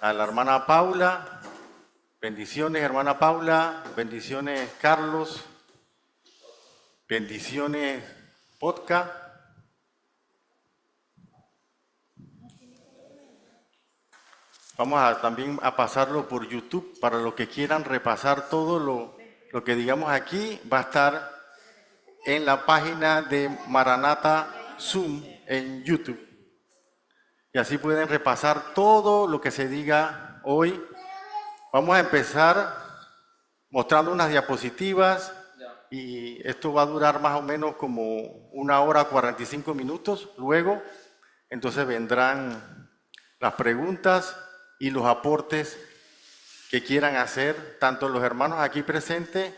a la hermana Paula. Bendiciones, hermana Paula. Bendiciones, Carlos. Bendiciones, Podcast. Vamos también a pasarlo por YouTube para los que quieran repasar todo lo que digamos aquí. Va a estar en la página de Maranata Zoom en YouTube. Y así pueden repasar todo lo que se diga hoy. Vamos a empezar mostrando unas diapositivas y esto va a durar más o menos como 1 hora 45 minutos. Luego, entonces vendrán las preguntas y los aportes que quieran hacer, tanto los hermanos aquí presentes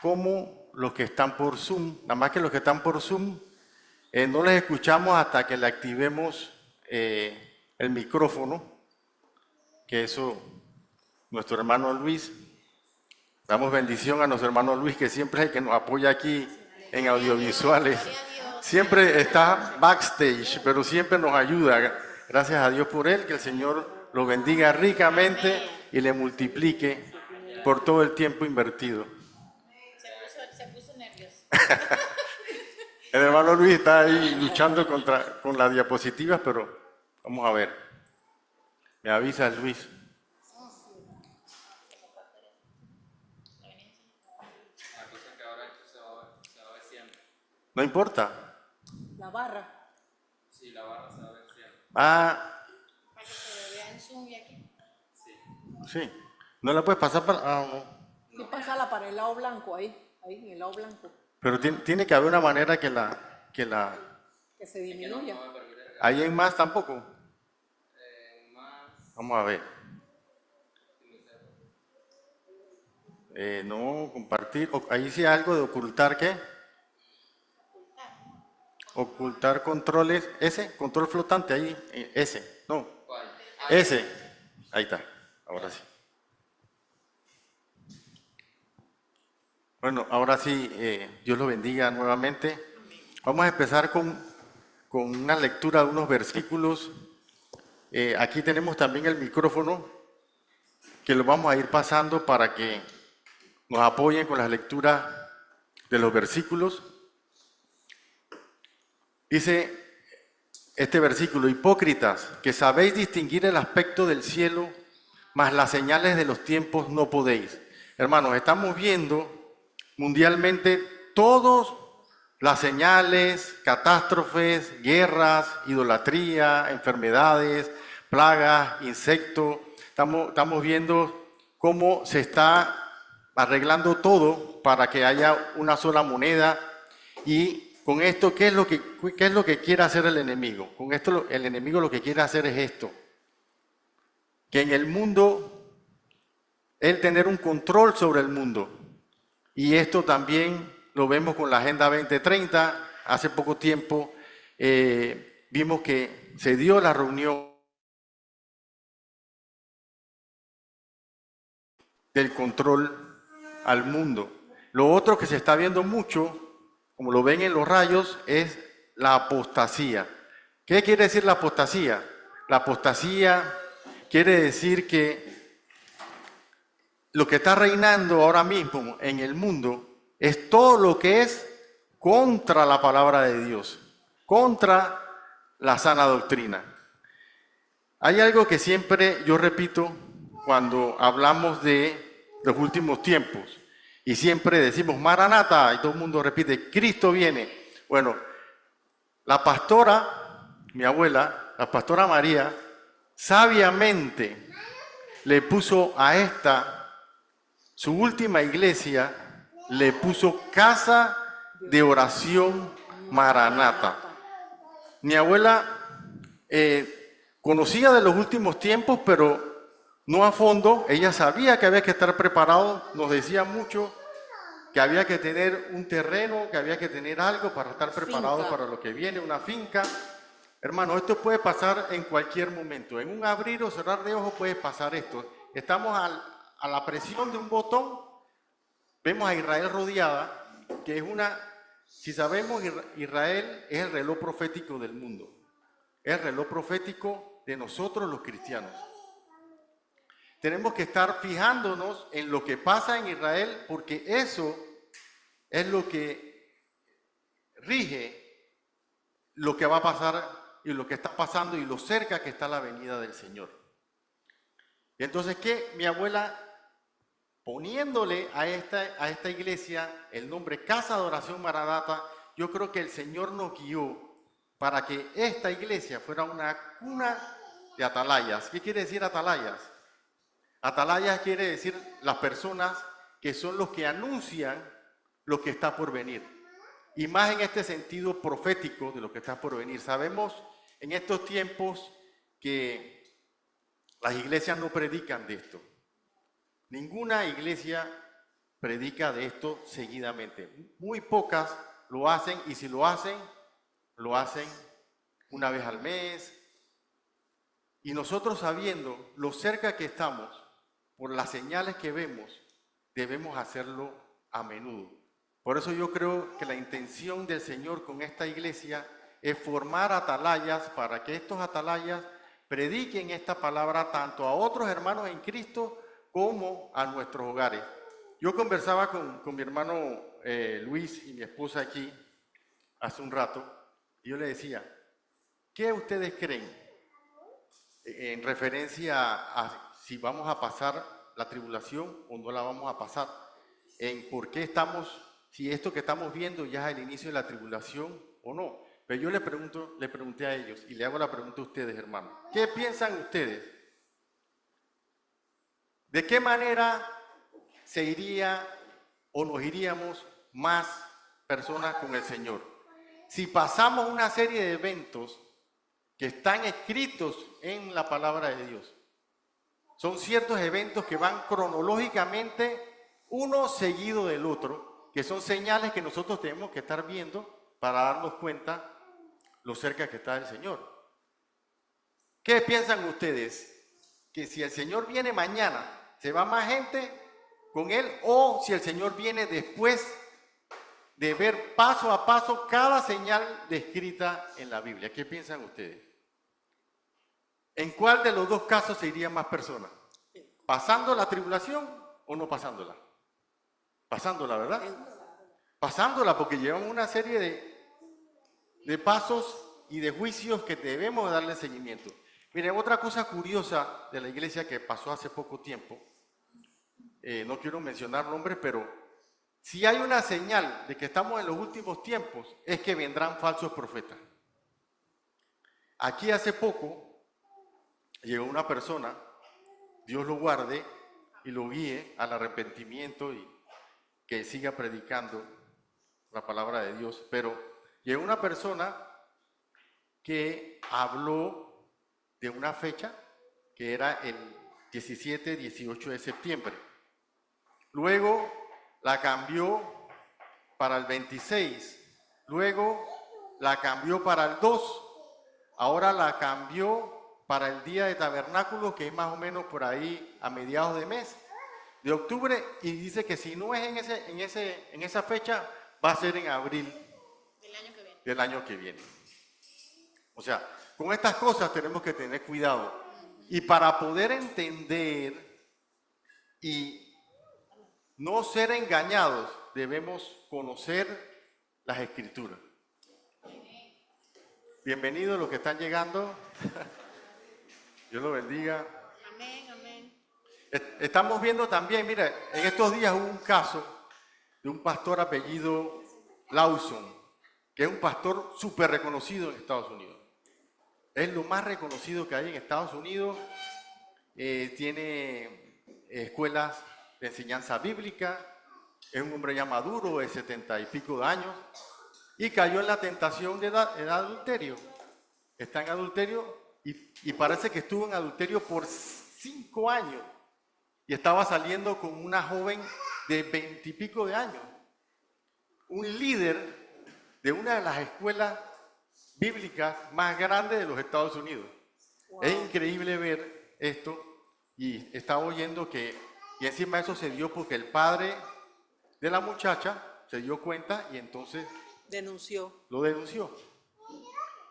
como los que están por Zoom. Nada más que los que están por Zoom, no les escuchamos hasta que le activemos el micrófono, que eso, nuestro hermano Luis, damos bendición a nuestro hermano Luis, que siempre es el que nos apoya aquí en audiovisuales. Siempre está backstage, pero siempre nos ayuda. Gracias a Dios por él, que el Señor lo bendiga ricamente y le multiplique por todo el tiempo invertido. Se puso nervioso. El hermano Luis está ahí luchando con las diapositivas, pero vamos a ver. Me avisa Luis. No importa. La barra. Sí, la barra se va a ver siempre. Ah. Para que se vea en Zoom y aquí. Sí. ¿No la puedes pasar para...? Ah, no. Sí, pásala para el lado blanco, ahí en el lado blanco. Pero tiene que haber una manera que Que se disminuya. ¿Hay en más tampoco? Vamos a ver. No, compartir. Ahí sí hay algo de ocultar, ¿qué? Ocultar controles. ¿Ese? Control flotante, ahí. Ese. No. Ese. Ahí está. Ahora sí. Bueno, ahora sí, Dios lo bendiga nuevamente. Vamos a empezar con una lectura de unos versículos. Aquí tenemos también el micrófono, que lo vamos a ir pasando para que nos apoyen con las lecturas de los versículos. Dice este versículo: hipócritas, que sabéis distinguir el aspecto del cielo, mas las señales de los tiempos no podéis. Hermanos, estamos viendo mundialmente todas las señales, catástrofes, guerras, idolatría, enfermedades, plagas, insectos. Estamos viendo cómo se está arreglando todo para que haya una sola moneda. Y con esto, ¿qué es lo que quiere hacer el enemigo? Con esto el enemigo lo que quiere hacer es esto: que en el mundo, él tener un control sobre el mundo. Y esto también lo vemos con la Agenda 2030. Hace poco tiempo vimos que se dio la reunión del control al mundo. Lo otro que se está viendo mucho, como lo ven en los rayos, es la apostasía. ¿Qué quiere decir la apostasía? La apostasía quiere decir que lo que está reinando ahora mismo en el mundo es todo lo que es contra la palabra de Dios, contra la sana doctrina. Hay algo que siempre yo repito cuando hablamos de los últimos tiempos, y siempre decimos Maranata, y todo el mundo repite, Cristo viene. Bueno, la pastora, mi abuela, la pastora María, sabiamente le puso a esta, su última iglesia, le puso Casa de Oración Maranata. Mi abuela conocía de los últimos tiempos, pero no a fondo. Ella sabía que había que estar preparado, nos decía mucho que había que tener un terreno, que había que tener algo para estar preparado para lo que viene, una finca. Hermano, esto puede pasar en cualquier momento. En un abrir o cerrar de ojos puede pasar esto. Estamos a la presión de un botón. Vemos a Israel rodeada, que es si sabemos, Israel es el reloj profético del mundo. Es el reloj profético de nosotros los cristianos. tenemos que estar fijándonos en lo que pasa en Israel, porque eso es lo que rige lo que va a pasar y lo que está pasando y lo cerca que está la venida del Señor. Y entonces, ¿qué? Mi abuela, poniéndole a esta iglesia el nombre Casa de Oración Maranata, yo creo que el Señor nos guió para que esta iglesia fuera una cuna de atalayas. ¿Qué quiere decir atalayas? Atalayas quiere decir las personas que son los que anuncian lo que está por venir. Y más en este sentido profético de lo que está por venir. Sabemos en estos tiempos que las iglesias no predican de esto. Ninguna iglesia predica de esto seguidamente. Muy pocas lo hacen, y si lo hacen una vez al mes. Y nosotros, sabiendo lo cerca que estamos, por las señales que vemos, debemos hacerlo a menudo. Por eso yo creo que la intención del Señor con esta iglesia es formar atalayas para que estos atalayas prediquen esta palabra tanto a otros hermanos en Cristo como a nuestros hogares. Yo conversaba con mi hermano Luis y mi esposa aquí hace un rato, y yo le decía, ¿qué ustedes creen en referencia a si vamos a pasar la tribulación o no la vamos a pasar? En por qué estamos, si esto que estamos viendo ya es el inicio de la tribulación o no. Pero yo le pregunté a ellos, y le hago la pregunta a ustedes, hermanos. ¿Qué piensan ustedes? ¿De qué manera se iría o nos iríamos más personas con el Señor? Si pasamos una serie de eventos que están escritos en la palabra de Dios. Son ciertos eventos que van cronológicamente uno seguido del otro, que son señales que nosotros tenemos que estar viendo para darnos cuenta lo cerca que está el Señor. ¿Qué piensan ustedes? Que si el Señor viene mañana, ¿se va más gente con Él? O si el Señor viene después de ver paso a paso cada señal descrita en la Biblia. ¿Qué piensan ustedes? ¿En cuál de los dos casos se irían más personas? ¿Pasando la tribulación o no pasándola? Pasándola, ¿verdad? Pasándola, porque llevamos una serie de pasos y de juicios que debemos darle seguimiento. Miren, otra cosa curiosa de la iglesia que pasó hace poco tiempo, no quiero mencionar nombres, pero si hay una señal de que estamos en los últimos tiempos, es que vendrán falsos profetas. Aquí hace poco llegó una persona, Dios lo guarde y lo guíe al arrepentimiento y que siga predicando la palabra de Dios, pero llegó una persona que habló de una fecha que era el 17-18 de septiembre. Luego la cambió para el 26, luego la cambió para el 2, ahora la cambió para el día de tabernáculos, que es más o menos por ahí a mediados de mes de octubre, y dice que si no es en esa fecha, va a ser en abril del año que viene. O sea, con estas cosas tenemos que tener cuidado. Y para poder entender y no ser engañados, debemos conocer las Escrituras. Bienvenidos los que están llegando. Dios los bendiga. Amén, amén. Estamos viendo también, mira, en estos días hubo un caso de un pastor apellido Lawson, que es un pastor súper reconocido en Estados Unidos. Es lo más reconocido que hay en Estados Unidos. Tiene escuelas de enseñanza bíblica. Es un hombre ya maduro, de 70 y pico de años. Y cayó en la tentación de adulterio. Está en adulterio y parece que estuvo en adulterio por 5 años. Y estaba saliendo con una joven de 20 y pico de años. Un líder de una de las escuelas bíblicas más grandes de los Estados Unidos. Wow. Es increíble ver esto, y estaba oyendo que, y encima eso se dio porque el padre de la muchacha se dio cuenta y entonces lo denunció.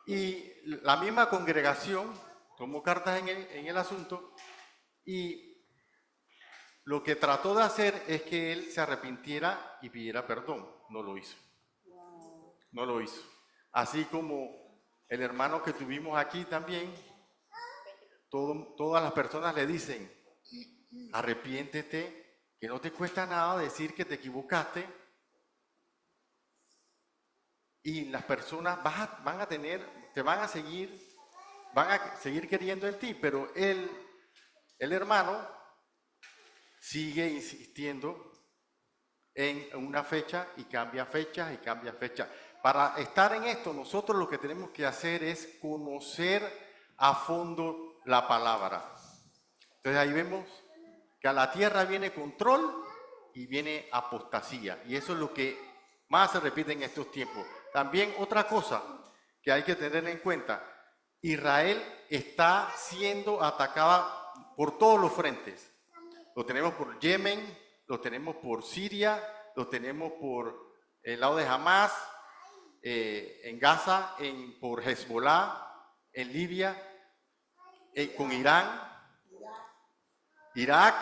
Y la misma congregación tomó cartas en el asunto, y lo que trató de hacer es que él se arrepintiera y pidiera perdón. No lo hizo. No lo hizo. Así como el hermano que tuvimos aquí también, todas las personas le dicen, arrepiéntete, que no te cuesta nada decir que te equivocaste. Y las personas te van a seguir queriendo en ti, pero el hermano sigue insistiendo en una fecha y cambia fechas y cambia fechas. Para estar en esto, nosotros lo que tenemos que hacer es conocer a fondo la palabra. Entonces ahí vemos que a la tierra viene control y viene apostasía. Y eso es lo que más se repite en estos tiempos. También otra cosa que hay que tener en cuenta, Israel está siendo atacada por todos los frentes. Lo tenemos por Yemen, lo tenemos por Siria, lo tenemos por el lado de Hamas, en Gaza, por Hezbollah, en Libia, con Irán, Irak,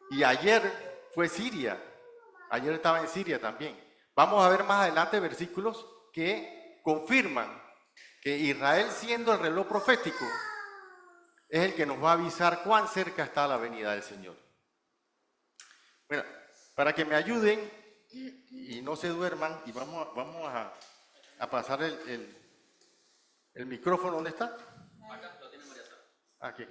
y ayer fue Siria. Ayer estaba en Siria también. Vamos a ver más adelante versículos que confirman que Israel, siendo el reloj profético, es el que nos va a avisar cuán cerca está la venida del Señor. Bueno, para que me ayuden y no se duerman, y vamos a pasar el micrófono. ¿Dónde está? Acá lo tiene María Sara. Aquí.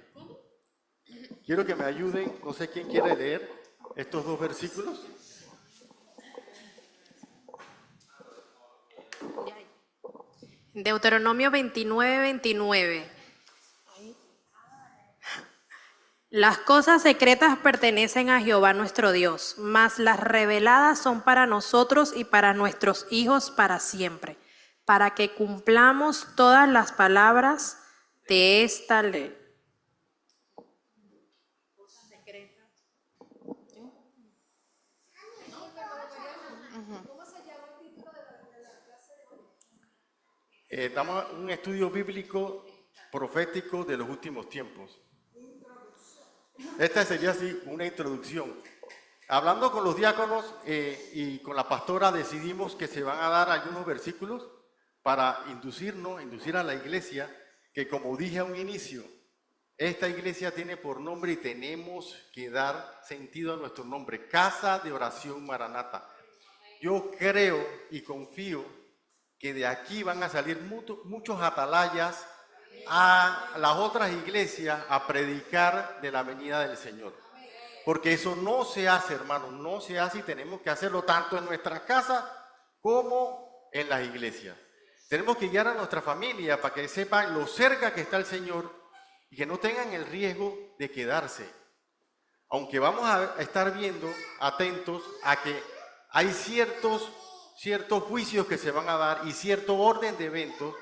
Quiero que me ayuden, no sé quién quiere leer estos dos versículos. Deuteronomio 29:29. Las cosas secretas pertenecen a Jehová nuestro Dios, mas las reveladas son para nosotros y para nuestros hijos para siempre, para que cumplamos todas las palabras de esta ley. Estamos en un estudio bíblico profético de los últimos tiempos. Esta sería así una introducción. Hablando con los diáconos y con la pastora, decidimos que se van a dar algunos versículos para inducir a la iglesia, que como dije a un inicio, esta iglesia tiene por nombre y tenemos que dar sentido a nuestro nombre, Casa de Oración Maranata. Yo creo y confío que de aquí van a salir muchos atalayas a las otras iglesias a predicar de la venida del Señor. Porque eso no se hace, hermanos, no se hace, y tenemos que hacerlo tanto en nuestras casas como en las iglesias. Tenemos que guiar a nuestra familia para que sepan lo cerca que está el Señor y que no tengan el riesgo de quedarse. Aunque vamos a estar viendo, atentos a que hay ciertos juicios que se van a dar y cierto orden de eventos,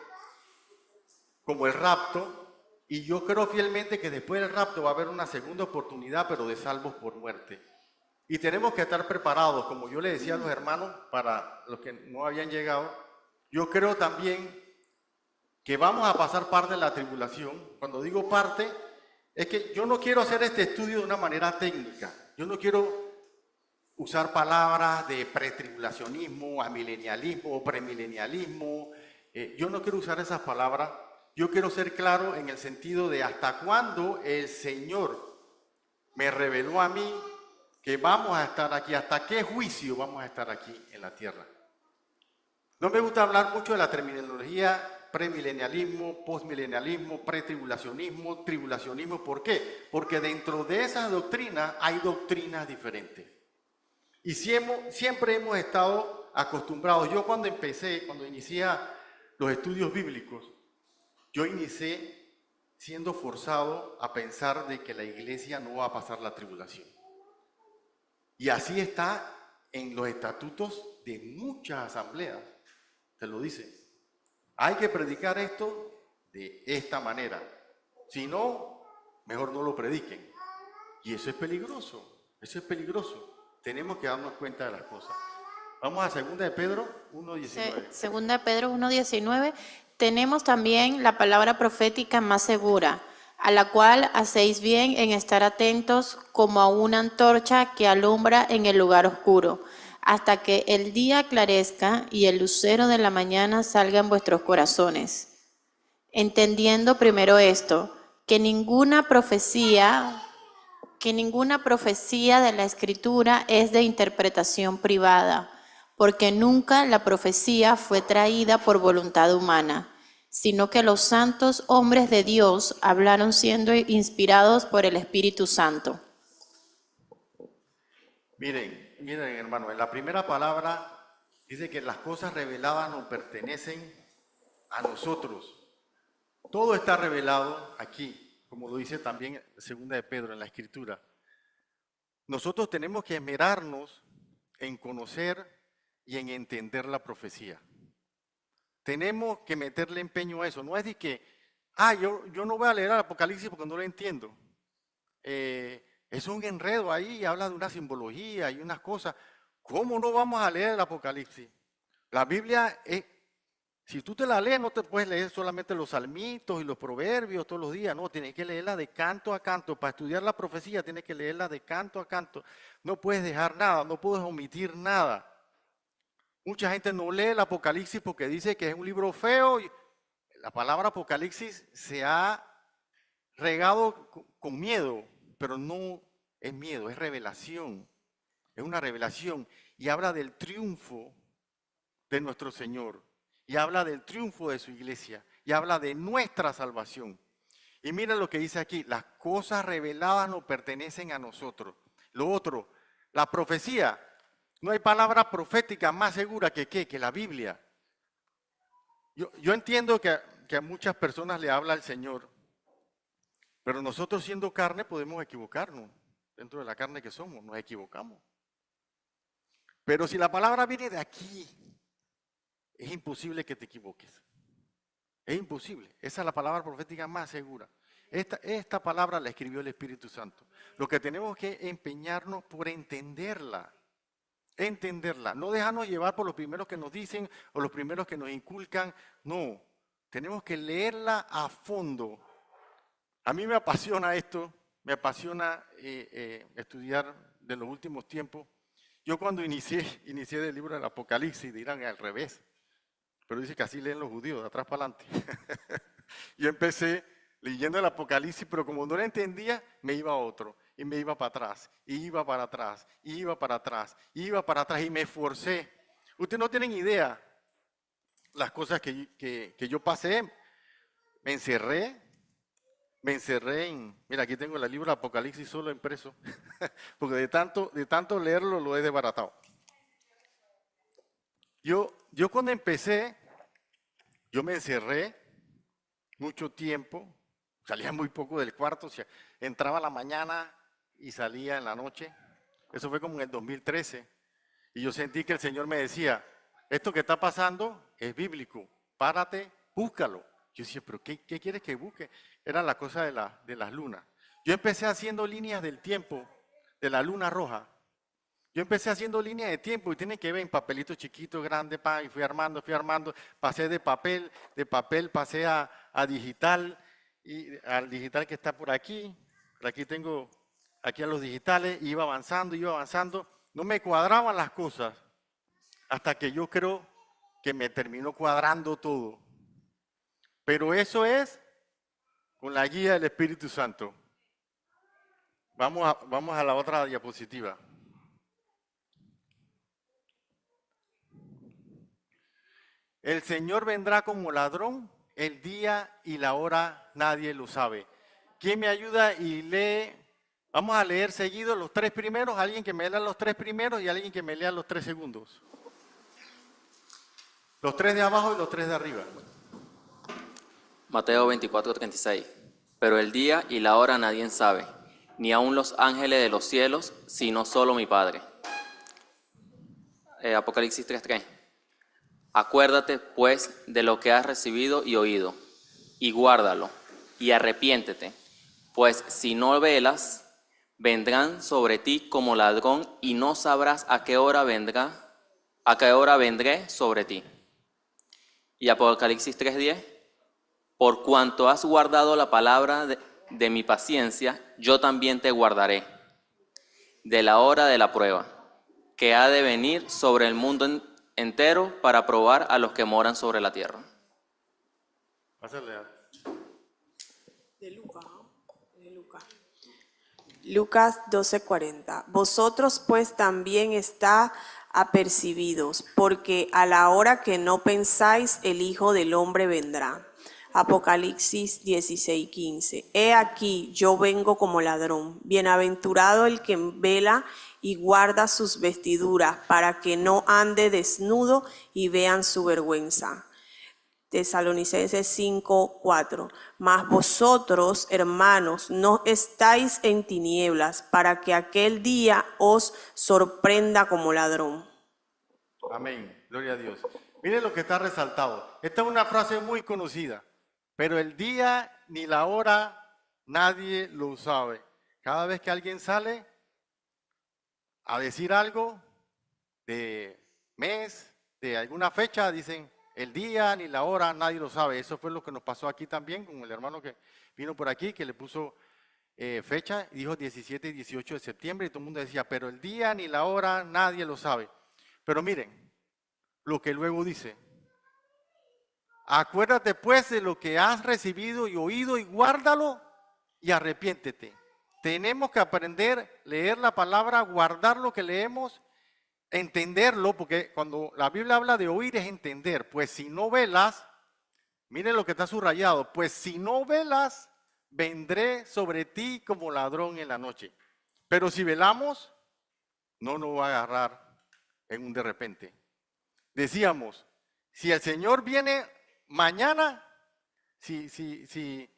como el rapto, y yo creo fielmente que después del rapto va a haber una segunda oportunidad, pero de salvos por muerte. Y tenemos que estar preparados, como yo le decía a los hermanos, para los que no habían llegado. Yo creo también que vamos a pasar parte de la tribulación. Cuando digo parte, es que yo no quiero hacer este estudio de una manera técnica. Yo no quiero usar palabras de pretribulacionismo, amilenialismo o premilenialismo. Yo no quiero usar esas palabras. Yo quiero ser claro en el sentido de hasta cuándo el Señor me reveló a mí que vamos a estar aquí, hasta qué juicio vamos a estar aquí en la tierra. No me gusta hablar mucho de la terminología premilenialismo, postmilenialismo, pretribulacionismo, tribulacionismo. ¿Por qué? Porque dentro de esas doctrinas hay doctrinas diferentes. Y siempre hemos estado acostumbrados. Yo cuando inicié los estudios bíblicos, yo inicié siendo forzado a pensar de que la iglesia no va a pasar la tribulación. Y así está en los estatutos de muchas asambleas. Te lo dicen. Hay que predicar esto de esta manera. Si no, mejor no lo prediquen. Y eso es peligroso. Eso es peligroso. Tenemos que darnos cuenta de las cosas. Vamos a 2 de Pedro 1:19. 2 de Pedro 1:19. Tenemos también la palabra profética más segura, a la cual hacéis bien en estar atentos como a una antorcha que alumbra en el lugar oscuro, hasta que el día aclarezca y el lucero de la mañana salga en vuestros corazones. Entendiendo primero esto, que ninguna profecía de la Escritura es de interpretación privada, porque nunca la profecía fue traída por voluntad humana, sino que los santos hombres de Dios hablaron siendo inspirados por el Espíritu Santo. Miren, hermano, en la primera palabra dice que las cosas reveladas nos pertenecen a nosotros. Todo está revelado aquí, como lo dice también 2 de Pedro en la Escritura. Nosotros tenemos que esmerarnos en conocer y en entender la profecía. Tenemos que meterle empeño a eso. No es de que, yo no voy a leer el Apocalipsis porque no lo entiendo. Es un enredo ahí, habla de una simbología y unas cosas. ¿Cómo no vamos a leer el Apocalipsis? La Biblia, si tú te la lees, no te puedes leer solamente los salmitos y los proverbios todos los días. No, tienes que leerla de canto a canto. Para estudiar la profecía tienes que leerla de canto a canto. No puedes dejar nada, no puedes omitir nada. Mucha gente no lee el Apocalipsis porque dice que es un libro feo. La palabra Apocalipsis se ha regado con miedo, pero no es miedo, es revelación. Es una revelación y habla del triunfo de nuestro Señor. Y habla del triunfo de su iglesia. Y habla de nuestra salvación. Y miren lo que dice aquí. Las cosas reveladas nos pertenecen a nosotros. Lo otro, la profecía. No hay palabra profética más segura que la Biblia. Yo entiendo que a muchas personas le habla el Señor. Pero nosotros siendo carne podemos equivocarnos. Dentro de la carne que somos, nos equivocamos. Pero si la palabra viene de aquí, es imposible que te equivoques. Es imposible. Esa es la palabra profética más segura. Esta palabra la escribió el Espíritu Santo. Lo que tenemos que empeñarnos por entenderla. Entenderla. No dejarnos llevar por los primeros que nos dicen o los primeros que nos inculcan. No. Tenemos que leerla a fondo. A mí me apasiona esto. Me apasiona estudiar de los últimos tiempos. Yo cuando inicié del libro del Apocalipsis, dirán al revés. Pero dice que así leen los judíos, de atrás para adelante. Yo empecé leyendo el Apocalipsis, pero como no lo entendía, me iba a otro. Y me iba para atrás, y iba para atrás, y iba para atrás, y iba para atrás, y me esforcé. Ustedes no tienen idea las cosas que yo pasé. Me encerré mira, aquí tengo el libro de Apocalipsis solo impreso, porque de tanto leerlo lo he desbaratado. Yo cuando empecé, yo me encerré mucho tiempo, salía muy poco del cuarto, o sea, entraba a la mañana y salía en la noche. Eso fue como en el 2013. Y yo sentí que el Señor me decía, esto que está pasando es bíblico, párate, búscalo. Yo decía, pero ¿qué quieres que busque? Era la cosa de las lunas. Yo empecé haciendo líneas del tiempo, de la luna roja. Yo empecé haciendo líneas de tiempo y tienen que ver en papelitos chiquitos, grandes, y fui armando, pasé de papel pasé a digital, y al digital que está por aquí tengo aquí a los digitales, y iba avanzando, no me cuadraban las cosas, hasta que yo creo que me terminó cuadrando todo. Pero eso es con la guía del Espíritu Santo. Vamos a la otra diapositiva. El Señor vendrá como ladrón, el día y la hora nadie lo sabe. ¿Quién me ayuda y lee? Vamos a leer seguido los tres primeros, alguien que me lea los tres primeros y alguien que me lea los 3 segundos. Los 3 de abajo y los 3 de arriba. Mateo 24:36. Pero el día y la hora nadie sabe, ni aun los ángeles de los cielos, sino solo mi Padre. Apocalipsis 3:3. Acuérdate, pues, de lo que has recibido y oído, y guárdalo, y arrepiéntete, pues si no velas, vendrán sobre ti como ladrón, y no sabrás a qué hora vendré sobre ti. Y Apocalipsis 3:10. Por cuanto has guardado la palabra de mi paciencia, yo también te guardaré de la hora de la prueba, que ha de venir sobre el mundo entero para probar a los que moran sobre la tierra. Pásale a- De Lucas, ¿no? De Lucas. Lucas 12:40. Vosotros pues también está apercibidos, porque a la hora que no pensáis el Hijo del Hombre vendrá. Apocalipsis 16:15. He aquí, yo vengo como ladrón. Bienaventurado el que vela y guarda sus vestiduras, para que no ande desnudo y vean su vergüenza. Tesalonicenses 5:4. Mas vosotros, hermanos, no estáis en tinieblas, para que aquel día os sorprenda como ladrón. Amén. Gloria a Dios. Miren lo que está resaltado. Esta es una frase muy conocida. Pero el día ni la hora nadie lo sabe. Cada vez que alguien sale a decir algo de mes, de alguna fecha, dicen el día ni la hora nadie lo sabe. Eso fue lo que nos pasó aquí también con el hermano que vino por aquí, que le puso fecha y dijo 17 y 18 de septiembre y todo el mundo decía, pero el día ni la hora nadie lo sabe. Pero miren lo que luego dice. Acuérdate pues de lo que has recibido y oído y guárdalo y arrepiéntete. Tenemos que aprender, leer la palabra, guardar lo que leemos, entenderlo, porque cuando la Biblia habla de oír es entender. Pues si no velas, miren lo que está subrayado, pues si no velas, vendré sobre ti como ladrón en la noche. Pero si velamos, no nos va a agarrar en un de repente. Decíamos, si el Señor viene mañana, si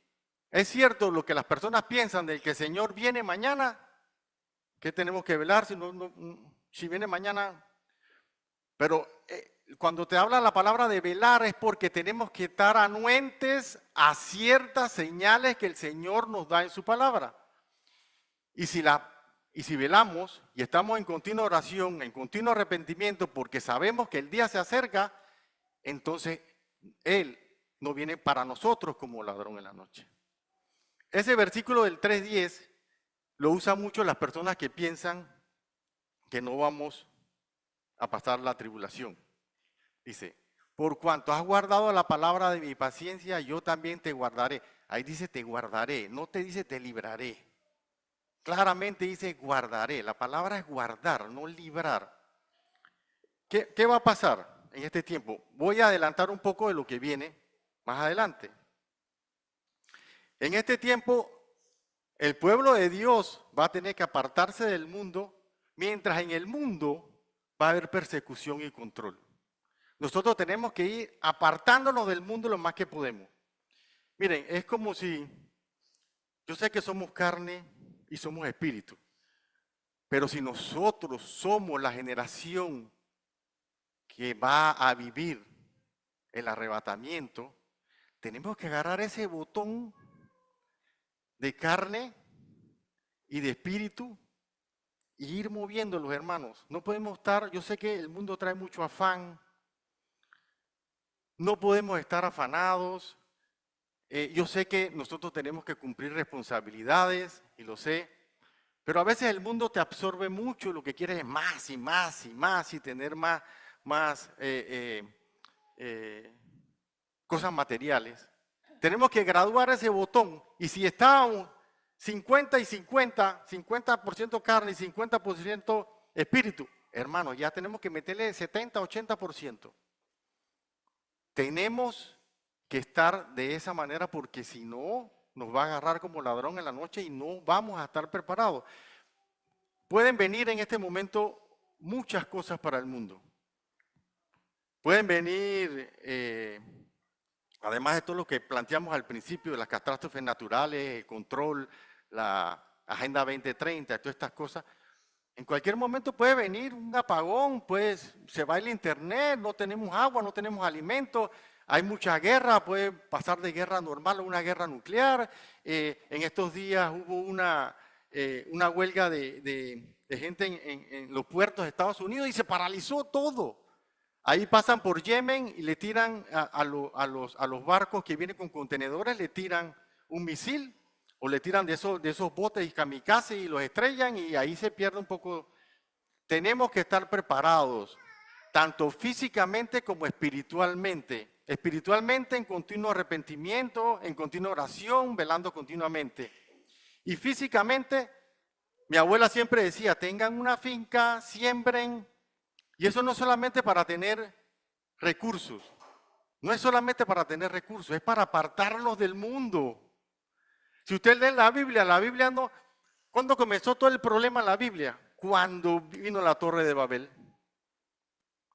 es cierto lo que las personas piensan de que el Señor viene mañana, ¿qué tenemos que velar si viene mañana? Pero cuando te habla la palabra de velar es porque tenemos que estar anuentes a ciertas señales que el Señor nos da en su palabra. Y si velamos y estamos en continua oración, en continuo arrepentimiento, porque sabemos que el día se acerca, entonces Él no viene para nosotros como ladrón en la noche. Ese versículo del 3:10 lo usan mucho las personas que piensan que no vamos a pasar la tribulación. Dice, por cuanto has guardado la palabra de mi paciencia, yo también te guardaré. Ahí dice te guardaré, no te dice te libraré. Claramente dice guardaré. La palabra es guardar, no librar. ¿Qué va a pasar en este tiempo? Voy a adelantar un poco de lo que viene más adelante. En este tiempo, el pueblo de Dios va a tener que apartarse del mundo, mientras en el mundo va a haber persecución y control. Nosotros tenemos que ir apartándonos del mundo lo más que podemos. Miren, es como si, yo sé que somos carne y somos espíritu, pero si nosotros somos la generación que va a vivir el arrebatamiento, tenemos que agarrar ese botón de carne y de espíritu y ir moviéndolos, hermanos. No podemos estar, yo sé que el mundo trae mucho afán, no podemos estar afanados. Yo sé que nosotros tenemos que cumplir responsabilidades, y lo sé, pero a veces el mundo te absorbe mucho, lo que quieres es más y más y más y tener más cosas materiales. Tenemos que graduar ese botón, y si está 50 y 50, 50% carne y 50% espíritu, hermanos, ya tenemos que meterle 70, 80%. Tenemos que estar de esa manera porque si no, nos va a agarrar como ladrón en la noche y no vamos a estar preparados. Pueden venir en este momento muchas cosas para el mundo. Pueden venir, además de todo lo que planteamos al principio, de las catástrofes naturales, el control, la Agenda 2030, todas estas cosas. En cualquier momento puede venir un apagón, pues se va el internet, no tenemos agua, no tenemos alimentos, hay mucha guerra, puede pasar de guerra normal a una guerra nuclear. En estos días hubo una huelga de gente en los puertos de Estados Unidos y se paralizó todo. Ahí pasan por Yemen y le tiran a los barcos que vienen con contenedores, le tiran un misil. O le tiran de esos botes y kamikaze y los estrellan y ahí se pierde un poco. Tenemos que estar preparados, tanto físicamente como espiritualmente. Espiritualmente en continuo arrepentimiento, en continua oración, velando continuamente. Y físicamente, mi abuela siempre decía, tengan una finca, siembren. Y eso no es solamente para tener recursos. No es solamente para tener recursos, es para apartarnos del mundo. Si usted lee la Biblia no. ¿Cuándo comenzó todo el problema en la Biblia? Cuando vino la Torre de Babel.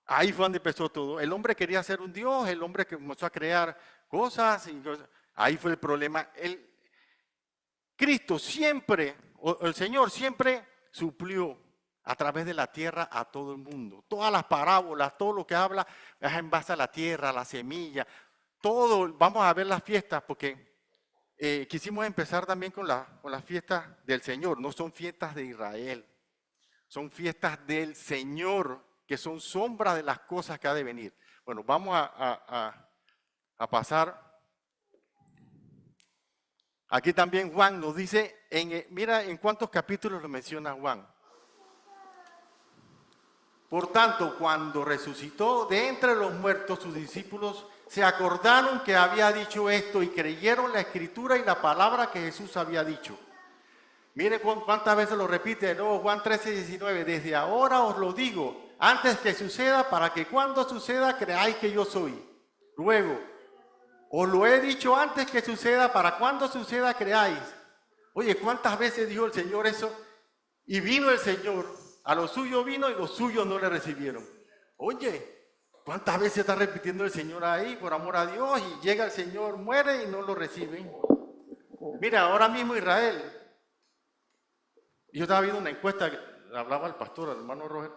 Ahí fue donde empezó todo. El hombre quería ser un Dios, el hombre que comenzó a crear cosas. Ahí fue el problema. Cristo siempre, o el Señor siempre suplió a través de la tierra a todo el mundo. Todas las parábolas, todo lo que habla es en base a la tierra, a la semilla. Todo, vamos a ver las fiestas porque quisimos empezar también con las fiestas del Señor. No son fiestas de Israel, son fiestas del Señor, que son sombras de las cosas que ha de venir. Bueno, vamos a pasar. Aquí también Juan nos dice, mira en cuántos capítulos lo menciona Juan. Por tanto, cuando resucitó de entre los muertos, sus discípulos se acordaron que había dicho esto y creyeron la escritura y la palabra que Jesús había dicho. Miren cuántas veces lo repite de nuevo Juan 13:19. Desde ahora os lo digo, antes que suceda, para que cuando suceda creáis que yo soy. Luego, os lo he dicho antes que suceda, para cuando suceda creáis. Oye, ¿cuántas veces dijo el Señor eso? Y vino el Señor, a lo suyo vino y los suyos no le recibieron. Oye, ¿cuántas veces está repitiendo el Señor ahí por amor a Dios? Y llega el Señor, muere y no lo reciben. Mira, ahora mismo Israel. Yo estaba viendo una encuesta, hablaba el pastor, el hermano Roger,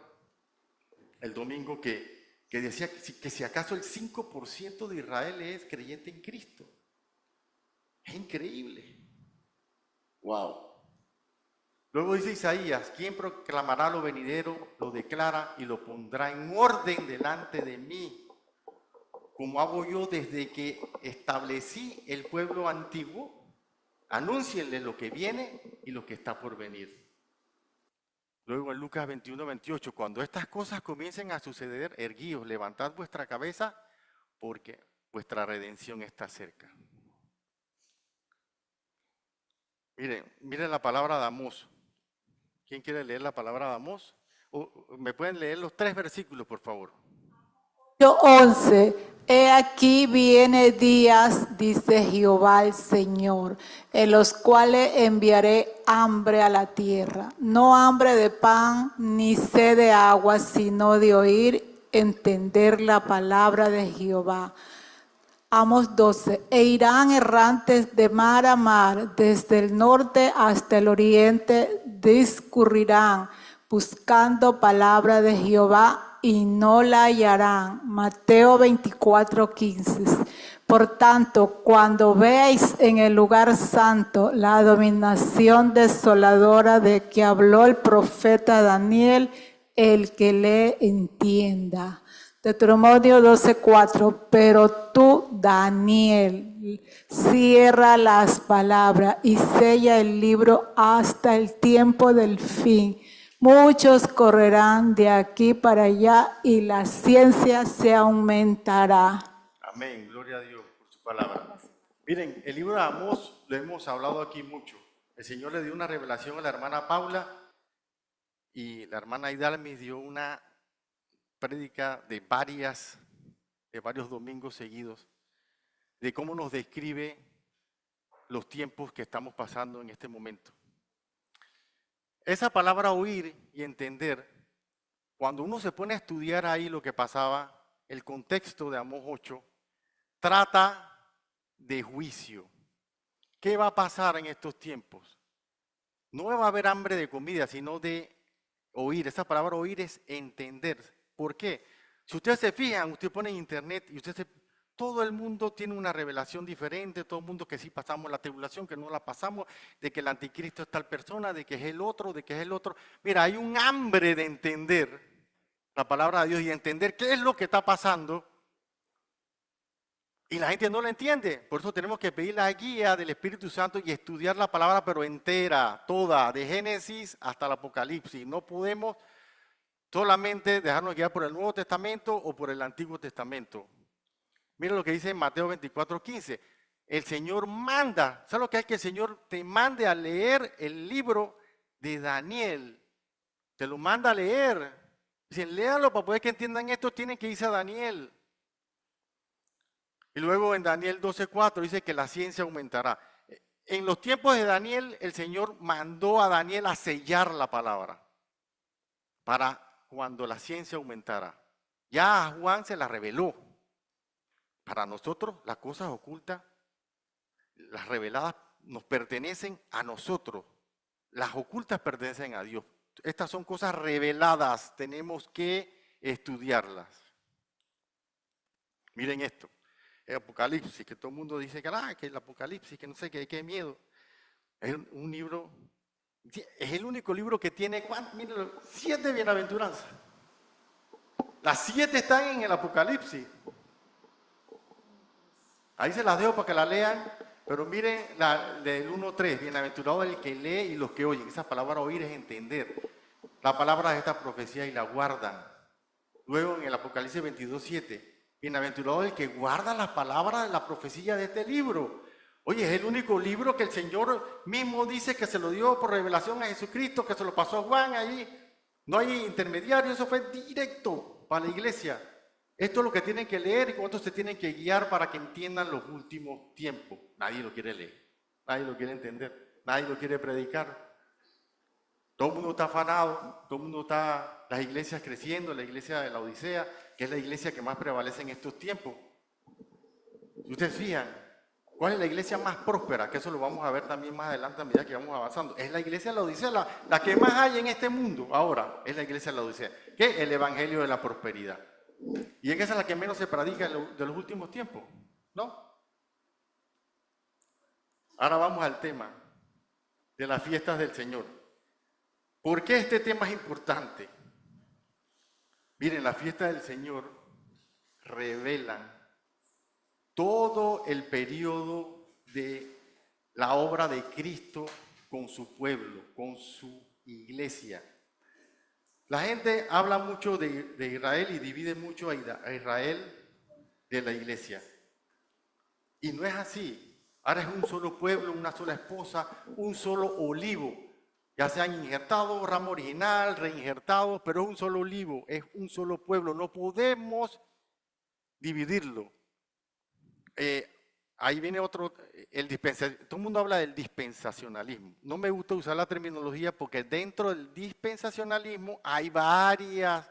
el domingo, que decía que si acaso el 5% de Israel es creyente en Cristo. Es increíble. Wow. Luego dice Isaías, ¿quién proclamará lo venidero, lo declara y lo pondrá en orden delante de mí? Como hago yo desde que establecí el pueblo antiguo, anúncienle lo que viene y lo que está por venir. Luego en Lucas 21:28, cuando estas cosas comiencen a suceder, erguíos, levantad vuestra cabeza, porque vuestra redención está cerca. Miren la palabra de Amós. ¿Quién quiere leer la palabra de Amós? ¿Me pueden leer los 3 versículos, por favor? 11. He aquí viene días, dice Jehová el Señor, en los cuales enviaré hambre a la tierra, no hambre de pan ni sed de agua, sino de oír, entender la palabra de Jehová. Amos 12. E irán errantes de mar a mar, desde el norte hasta el oriente, discurrirán, buscando palabra de Jehová, y no la hallarán. Mateo 24:15. Por tanto, cuando veáis en el lugar santo la dominación desoladora de que habló el profeta Daniel, el que le entienda. Deuteronomio 12:4. Pero tú, Daniel, cierra las palabras y sella el libro hasta el tiempo del fin. Muchos correrán de aquí para allá y la ciencia se aumentará. Amén, gloria a Dios por su palabra. Miren, el libro de Amós lo hemos hablado aquí mucho. El Señor le dio una revelación a la hermana Paula y la hermana Idalmis dio una prédica de varios domingos seguidos, de cómo nos describe los tiempos que estamos pasando en este momento. Esa palabra oír y entender, cuando uno se pone a estudiar ahí lo que pasaba, el contexto de Amós 8, trata de juicio. ¿Qué va a pasar en estos tiempos? No va a haber hambre de comida, sino de oír. Esa palabra oír es entender. ¿Por qué? Si ustedes se fijan, usted pone en internet y todo el mundo tiene una revelación diferente, todo el mundo que sí pasamos la tribulación, que no la pasamos, de que el anticristo es tal persona, de que es el otro, de que es el otro. Mira, hay un hambre de entender la palabra de Dios y entender qué es lo que está pasando Y la gente no la entiende. Por eso tenemos que pedir la guía del Espíritu Santo y estudiar la palabra, pero entera, toda, de Génesis hasta el Apocalipsis. No podemos solamente dejarnos guiar por el Nuevo Testamento o por el Antiguo Testamento. Mira lo que dice en Mateo 24:15. El Señor manda. ¿Sabes lo que es que el Señor te mande a leer el libro de Daniel? Te lo manda a leer. Dicen, léalo para poder que entiendan esto, tienen que irse a Daniel. Y luego en Daniel 12:4 dice que la ciencia aumentará. En los tiempos de Daniel, el Señor mandó a Daniel a sellar la palabra para cuando la ciencia aumentara. Ya a Juan se la reveló. Para nosotros, las cosas ocultas, las reveladas, nos pertenecen a nosotros. Las ocultas pertenecen a Dios. Estas son cosas reveladas, tenemos que estudiarlas. Miren esto. El Apocalipsis, que todo el mundo dice que el Apocalipsis, que no sé qué miedo. Es un libro, es el único libro que tiene, miren, 7 bienaventuranzas. Las 7 están en el Apocalipsis. Ahí se las dejo para que la lean, pero miren la del 1:3, bienaventurado el que lee y los que oyen. Esa palabra oír es entender. La palabra de esta profecía y la guardan. Luego en el Apocalipsis 22:7. Bienaventurado el que guarda las palabras de la profecía de este libro. Oye, es el único libro que el Señor mismo dice que se lo dio por revelación a Jesucristo, que se lo pasó a Juan ahí. No hay intermediario, eso fue directo para la iglesia. Esto es lo que tienen que leer y con esto se tienen que guiar para que entiendan los últimos tiempos. Nadie lo quiere leer, nadie lo quiere entender, nadie lo quiere predicar. Todo el mundo está afanado, todo el mundo está, las iglesias creciendo, la iglesia de la Odisea, que es la iglesia que más prevalece en estos tiempos. Si ustedes fijan, ¿cuál es la iglesia más próspera? Que eso lo vamos a ver también más adelante a medida que vamos avanzando. Es la iglesia de la Odisea, la que más hay en este mundo ahora, es la iglesia de la Odisea, que es el evangelio de la prosperidad. Y es esa la que menos se predica de los últimos tiempos, ¿no? Ahora vamos al tema de las fiestas del Señor. ¿Por qué este tema es importante? Miren, las fiestas del Señor revelan todo el periodo de la obra de Cristo con su pueblo, con su iglesia. La gente habla mucho de Israel y divide mucho a Israel de la iglesia. Y no es así. Ahora es un solo pueblo, una sola esposa, un solo olivo. Ya se han injertado ramo original, reinjertado, pero es un solo olivo, es un solo pueblo. No podemos dividirlo. Ahí viene otro, todo el mundo habla del dispensacionalismo. No me gusta usar la terminología porque dentro del dispensacionalismo hay varias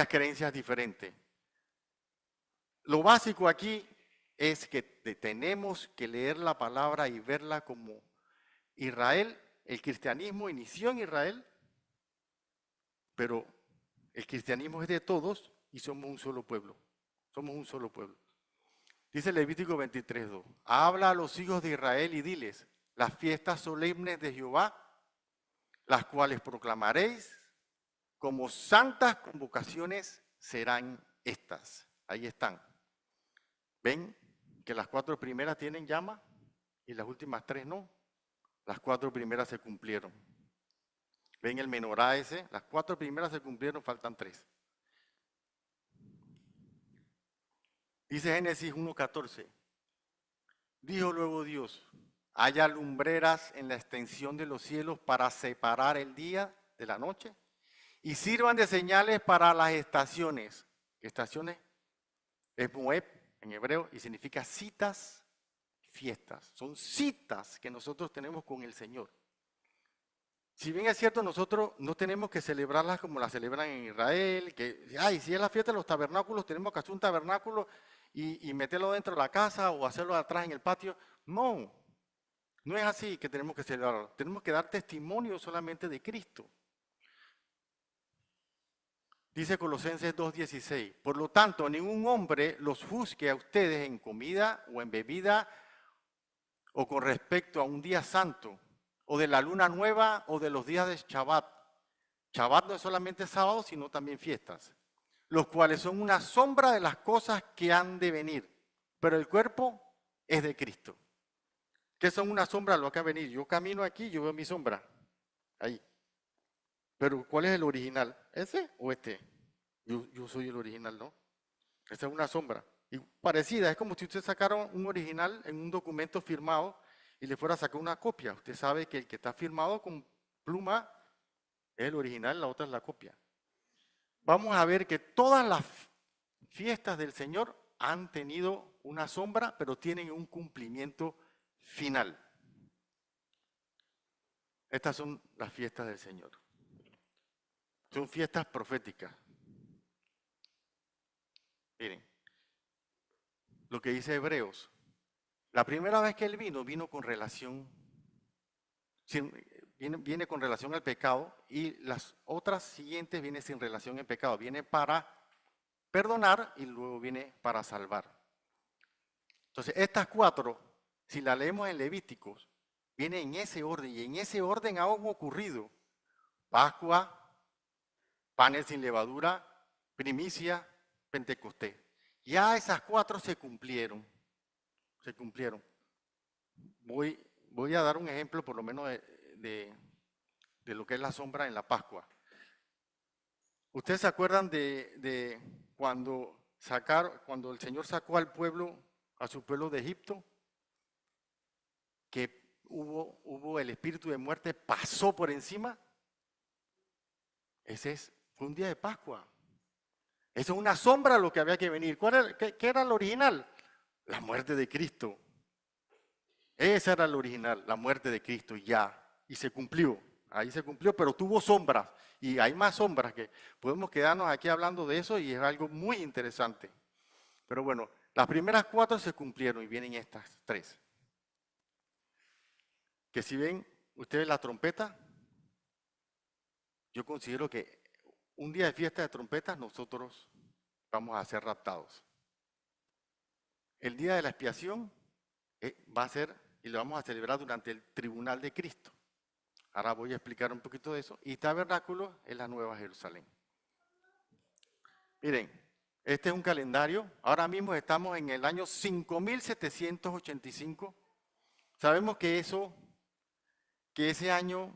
creencias diferentes. Lo básico aquí es que tenemos que leer la palabra y verla como Israel. El cristianismo inició en Israel, pero el cristianismo es de todos y somos un solo pueblo. Somos un solo pueblo. Dice Levítico 23:2. Habla a los hijos de Israel y diles, las fiestas solemnes de Jehová, las cuales proclamaréis como santas convocaciones serán estas. Ahí están. ¿Ven que las 4 primeras tienen llama y las últimas 3 no? Las 4 primeras se cumplieron. ¿Ven el menorá ese? Las 4 primeras se cumplieron, faltan 3. Dice Génesis 1:14. Dijo luego Dios, haya lumbreras en la extensión de los cielos para separar el día de la noche y sirvan de señales para las estaciones. Estaciones es Moed en hebreo y significa citas, fiestas. Son citas que nosotros tenemos con el Señor. Si bien es cierto, nosotros no tenemos que celebrarlas como las celebran en Israel, que, si es la fiesta de los tabernáculos, tenemos que hacer un tabernáculo y meterlo dentro de la casa o hacerlo atrás en el patio. No, no es así que tenemos que celebrarlo. Tenemos que dar testimonio solamente de Cristo. Dice Colosenses 2:16, por lo tanto, ningún hombre los juzgue a ustedes en comida o en bebida o con respecto a un día santo, o de la luna nueva, o de los días de Shabbat. Shabbat no es solamente sábado, sino también fiestas. los cuales son una sombra de las cosas que han de venir, pero el cuerpo es de Cristo. ¿Qué son una sombra de lo que ha de venir? Yo camino aquí, yo veo mi sombra, ahí. Pero ¿cuál es el original? ¿Ese o este? Yo soy el original, ¿no? Esa es una sombra. Y parecida, es como si usted sacara un original en un documento firmado y le fuera a sacar una copia. Usted sabe que el que está firmado con pluma es el original, la otra es la copia. Vamos a ver que todas las fiestas del Señor han tenido una sombra, pero tienen un cumplimiento final. Estas son las fiestas del Señor. Son fiestas proféticas. Miren, lo que dice Hebreos. La primera vez que Él vino con relación, viene con relación al pecado, y las otras siguientes vienen sin relación al pecado. Viene para perdonar y luego viene para salvar. Entonces, estas 4, si las leemos en Levíticos, vienen en ese orden, y en ese orden han ocurrido Pascua, panes sin levadura, primicia, Pentecostés. Ya esas 4 se cumplieron. Se cumplieron. Voy a dar un ejemplo por lo menos de lo que es la sombra en la Pascua. ¿Ustedes se acuerdan de cuando el Señor sacó a su pueblo de Egipto? Que hubo el espíritu de muerte, pasó por encima. Fue un día de Pascua. Eso es una sombra lo que había que venir. ¿Qué era el original? La muerte de Cristo. Esa era el original, la muerte de Cristo, ya. Y se cumplió. Ahí se cumplió, pero tuvo sombras. Y hay más sombras que podemos quedarnos aquí hablando de eso y es algo muy interesante. Pero bueno, las primeras 4 se cumplieron y vienen estas 3. Que si ven ustedes la trompeta, yo considero que un día de fiesta de trompetas nosotros vamos a ser raptados. El día de la expiación va a ser, y lo vamos a celebrar durante el tribunal de Cristo. Ahora voy a explicar un poquito de eso. Y tabernáculo es la Nueva Jerusalén. Miren, este es un calendario. Ahora mismo estamos en el año 5785. Sabemos que ese año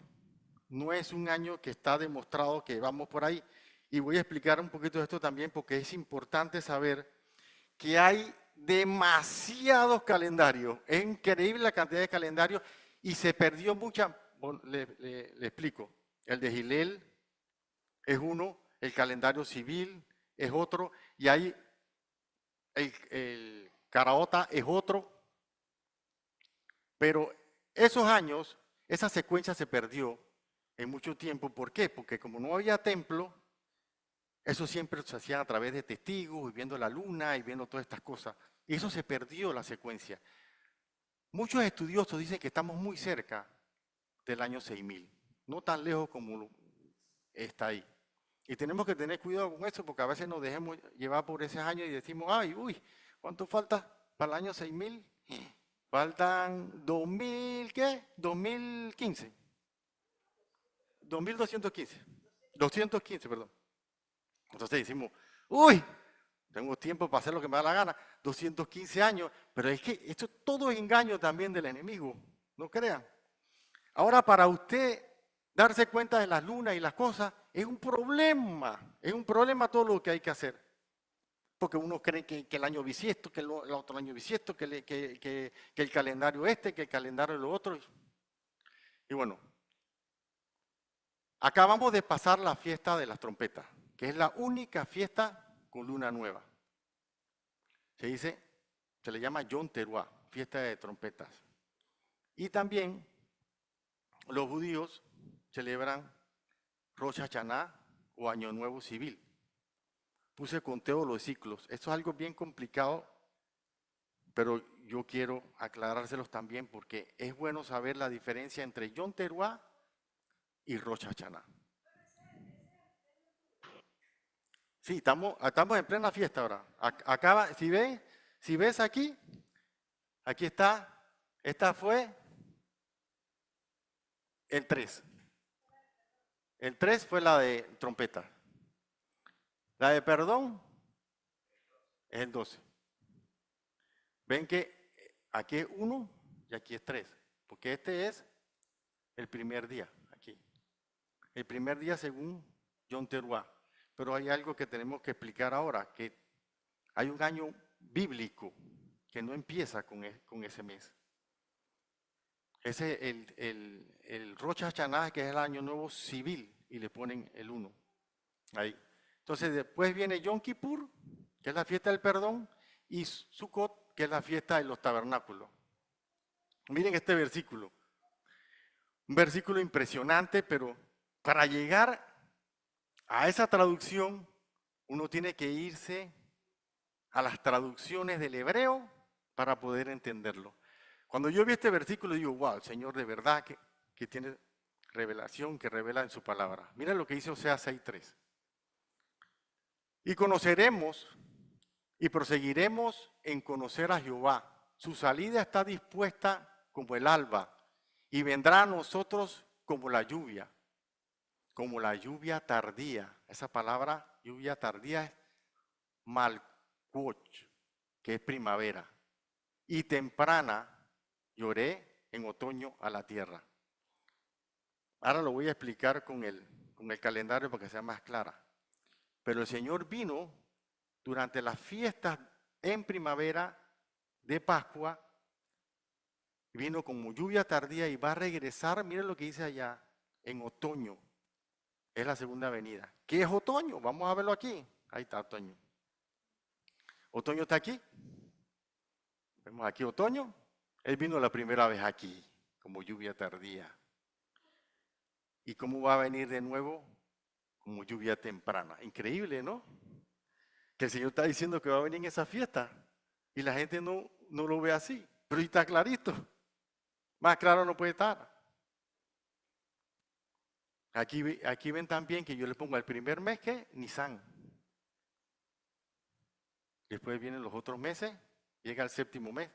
no es un año que está demostrado que vamos por ahí. Y voy a explicar un poquito de esto también porque es importante saber que hay demasiados calendarios. Es increíble la cantidad de calendarios y se perdió mucha. Bueno, le explico. El de Gilel es uno, el calendario civil es otro, y hay el Caraota es otro. Pero esos años, esa secuencia se perdió en mucho tiempo. ¿Por qué? Porque como no había templo, eso siempre se hacía a través de testigos, y viendo la luna, y viendo todas estas cosas. Y eso se perdió la secuencia. Muchos estudiosos dicen que estamos muy cerca del año 6000, no tan lejos como está ahí. Y tenemos que tener cuidado con eso, porque a veces nos dejemos llevar por esos años y decimos, ay, uy, ¿cuánto falta para el año 6000? Faltan 2000, ¿qué? 2015. 2215. 215, perdón. Entonces decimos, uy, tengo tiempo para hacer lo que me da la gana, 215 años, pero es que esto todo es engaño también del enemigo, no crean. Ahora, para usted darse cuenta de las lunas y las cosas, es un problema todo lo que hay que hacer. Porque uno cree que el año bisiesto, que el otro año bisiesto, que el calendario que el calendario lo otro. Y bueno, acabamos de pasar la fiesta de las trompetas, que es la única fiesta con luna nueva. Se le llama Yom Teruah, fiesta de trompetas. Y también los judíos celebran Rosh Hashanah o Año Nuevo Civil. Puse conteo los ciclos. Esto es algo bien complicado, pero yo quiero aclarárselos también porque es bueno saber la diferencia entre Yom Teruah y Rosh Hashanah. Sí, estamos en plena fiesta ahora. Acaba, si ves aquí está, esta fue el 3. El 3 fue la de trompeta. La de perdón es el 12. Ven que aquí es 1 y aquí es 3, porque este es el primer día, aquí. El primer día según John Teruá. Pero hay algo que tenemos que explicar ahora, que hay un año bíblico que no empieza con ese mes. Ese es el Rosh Hashanah, que es el año nuevo civil, y le ponen el 1. Ahí. Entonces después viene Yom Kippur, que es la fiesta del perdón, y Sukkot, que es la fiesta de los tabernáculos. Miren este versículo. Un versículo impresionante, pero para llegar a esa traducción, uno tiene que irse a las traducciones del hebreo para poder entenderlo. Cuando yo vi este versículo, digo, wow, el Señor de verdad que tiene revelación, que revela en su palabra. Mira lo que dice Oseas 6:3. Y conoceremos y proseguiremos en conocer a Jehová. Su salida está dispuesta como el alba y vendrá a nosotros como la lluvia tardía. Esa palabra, lluvia tardía, es malcuoch, que es primavera. Y temprana, lloré en otoño a la tierra. Ahora lo voy a explicar con el calendario para que sea más clara. Pero el Señor vino durante las fiestas en primavera de Pascua, vino como lluvia tardía y va a regresar, miren lo que dice allá, en otoño. Es la segunda venida. ¿Qué es otoño? Vamos a verlo aquí. Ahí está otoño. Otoño está aquí. Vemos aquí otoño. Él vino la primera vez aquí, como lluvia tardía. ¿Y cómo va a venir de nuevo? Como lluvia temprana. Increíble, ¿no? Que el Señor está diciendo que va a venir en esa fiesta y la gente no lo ve así. Pero está clarito. Más claro no puede estar. Aquí ven también que yo le pongo el primer mes que Nisan. Después vienen los otros meses, llega el séptimo mes.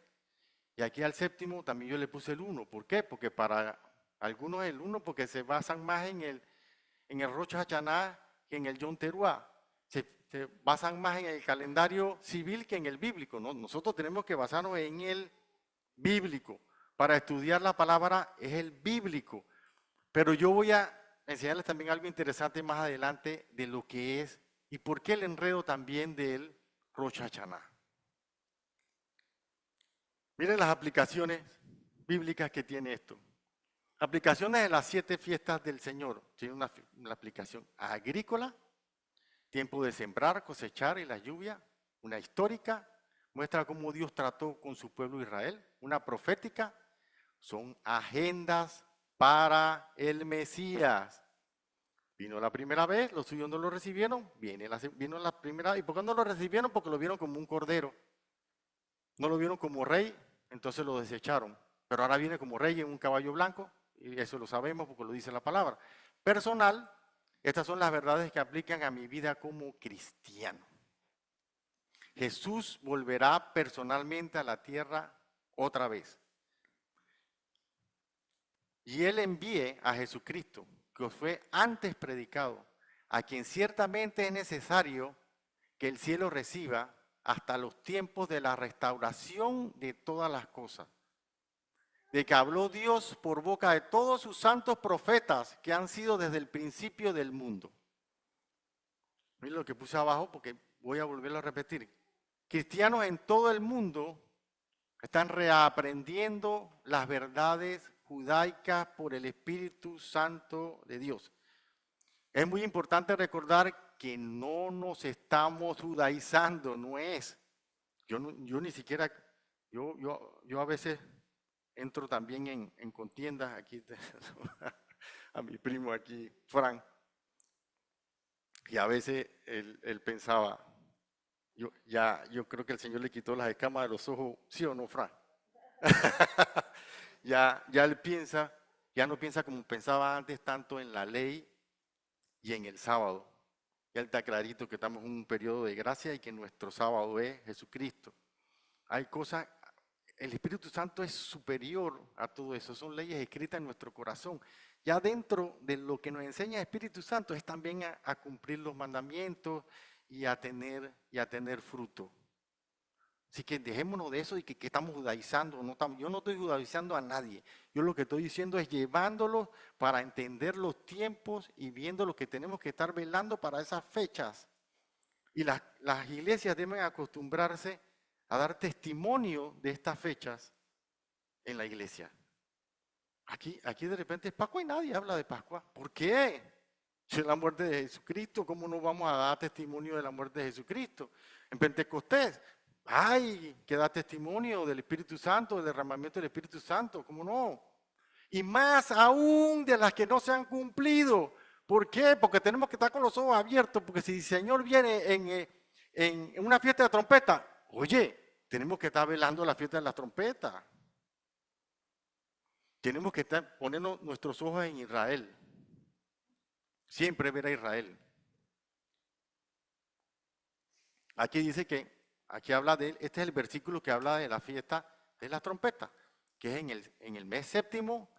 Y aquí al séptimo también yo le puse el 1. ¿Por qué? Porque para algunos el 1 porque se basan más en el Rosh Hashanah que en el Yom Teruá. Se basan más en el calendario civil que en el bíblico. ¿No? Nosotros tenemos que basarnos en el bíblico. Para estudiar la palabra es el bíblico. Pero yo voy a enseñarles también algo interesante más adelante de lo que es y por qué el enredo también del Rosh Hashanah. Miren las aplicaciones bíblicas que tiene esto. Aplicaciones de las 7 fiestas del Señor. Tiene una aplicación agrícola, tiempo de sembrar, cosechar y la lluvia. Una histórica, muestra cómo Dios trató con su pueblo Israel. Una profética, son agendas para el Mesías. Vino la primera vez, los suyos no lo recibieron, vino la primera, ¿y por qué no lo recibieron? Porque lo vieron como un cordero. No lo vieron como rey, entonces lo desecharon. Pero ahora viene como rey en un caballo blanco, y eso lo sabemos porque lo dice la palabra. Personal, estas son las verdades que aplican a mi vida como cristiano. Jesús volverá personalmente a la tierra otra vez. Y Él envíe a Jesucristo, que os fue antes predicado, a quien ciertamente es necesario que el cielo reciba hasta los tiempos de la restauración de todas las cosas, de que habló Dios por boca de todos sus santos profetas que han sido desde el principio del mundo. Miren lo que puse abajo porque voy a volverlo a repetir. Cristianos en todo el mundo están reaprendiendo las verdades judaicas por el Espíritu Santo de Dios. Es muy importante recordar que no nos estamos judaizando, no es. Yo ni siquiera, yo a veces entro también en contiendas aquí, a mi primo aquí, Fran, y a veces él pensaba, yo creo que el Señor le quitó las escamas de los ojos, ¿sí o no, Fran? Ya él piensa, ya no piensa como pensaba antes tanto en la ley y en el sábado. Ya él está clarito que estamos en un periodo de gracia y que nuestro sábado es Jesucristo. Hay cosas, el Espíritu Santo es superior a todo eso, son leyes escritas en nuestro corazón. Ya dentro de lo que nos enseña el Espíritu Santo es también a cumplir los mandamientos y a tener fruto. Así que dejémonos de eso y que estamos judaizando. Yo no estoy judaizando a nadie. Yo lo que estoy diciendo es llevándolos para entender los tiempos y viendo lo que tenemos que estar velando para esas fechas. Y las iglesias deben acostumbrarse a dar testimonio de estas fechas en la iglesia. Aquí de repente es Pascua y nadie habla de Pascua. ¿Por qué? Si es la muerte de Jesucristo, ¿cómo no vamos a dar testimonio de la muerte de Jesucristo? En Pentecostés, ¡ay! Que da testimonio del Espíritu Santo, del derramamiento del Espíritu Santo, ¿cómo no? Y más aún de las que no se han cumplido. ¿Por qué? Porque tenemos que estar con los ojos abiertos, porque si el Señor viene en una fiesta de trompeta, oye, tenemos que estar velando la fiesta de las trompetas. Tenemos que estar poniendo nuestros ojos en Israel. Siempre ver a Israel. Aquí dice que, aquí habla de, este es el versículo que habla de la fiesta de las trompetas, que es en el mes séptimo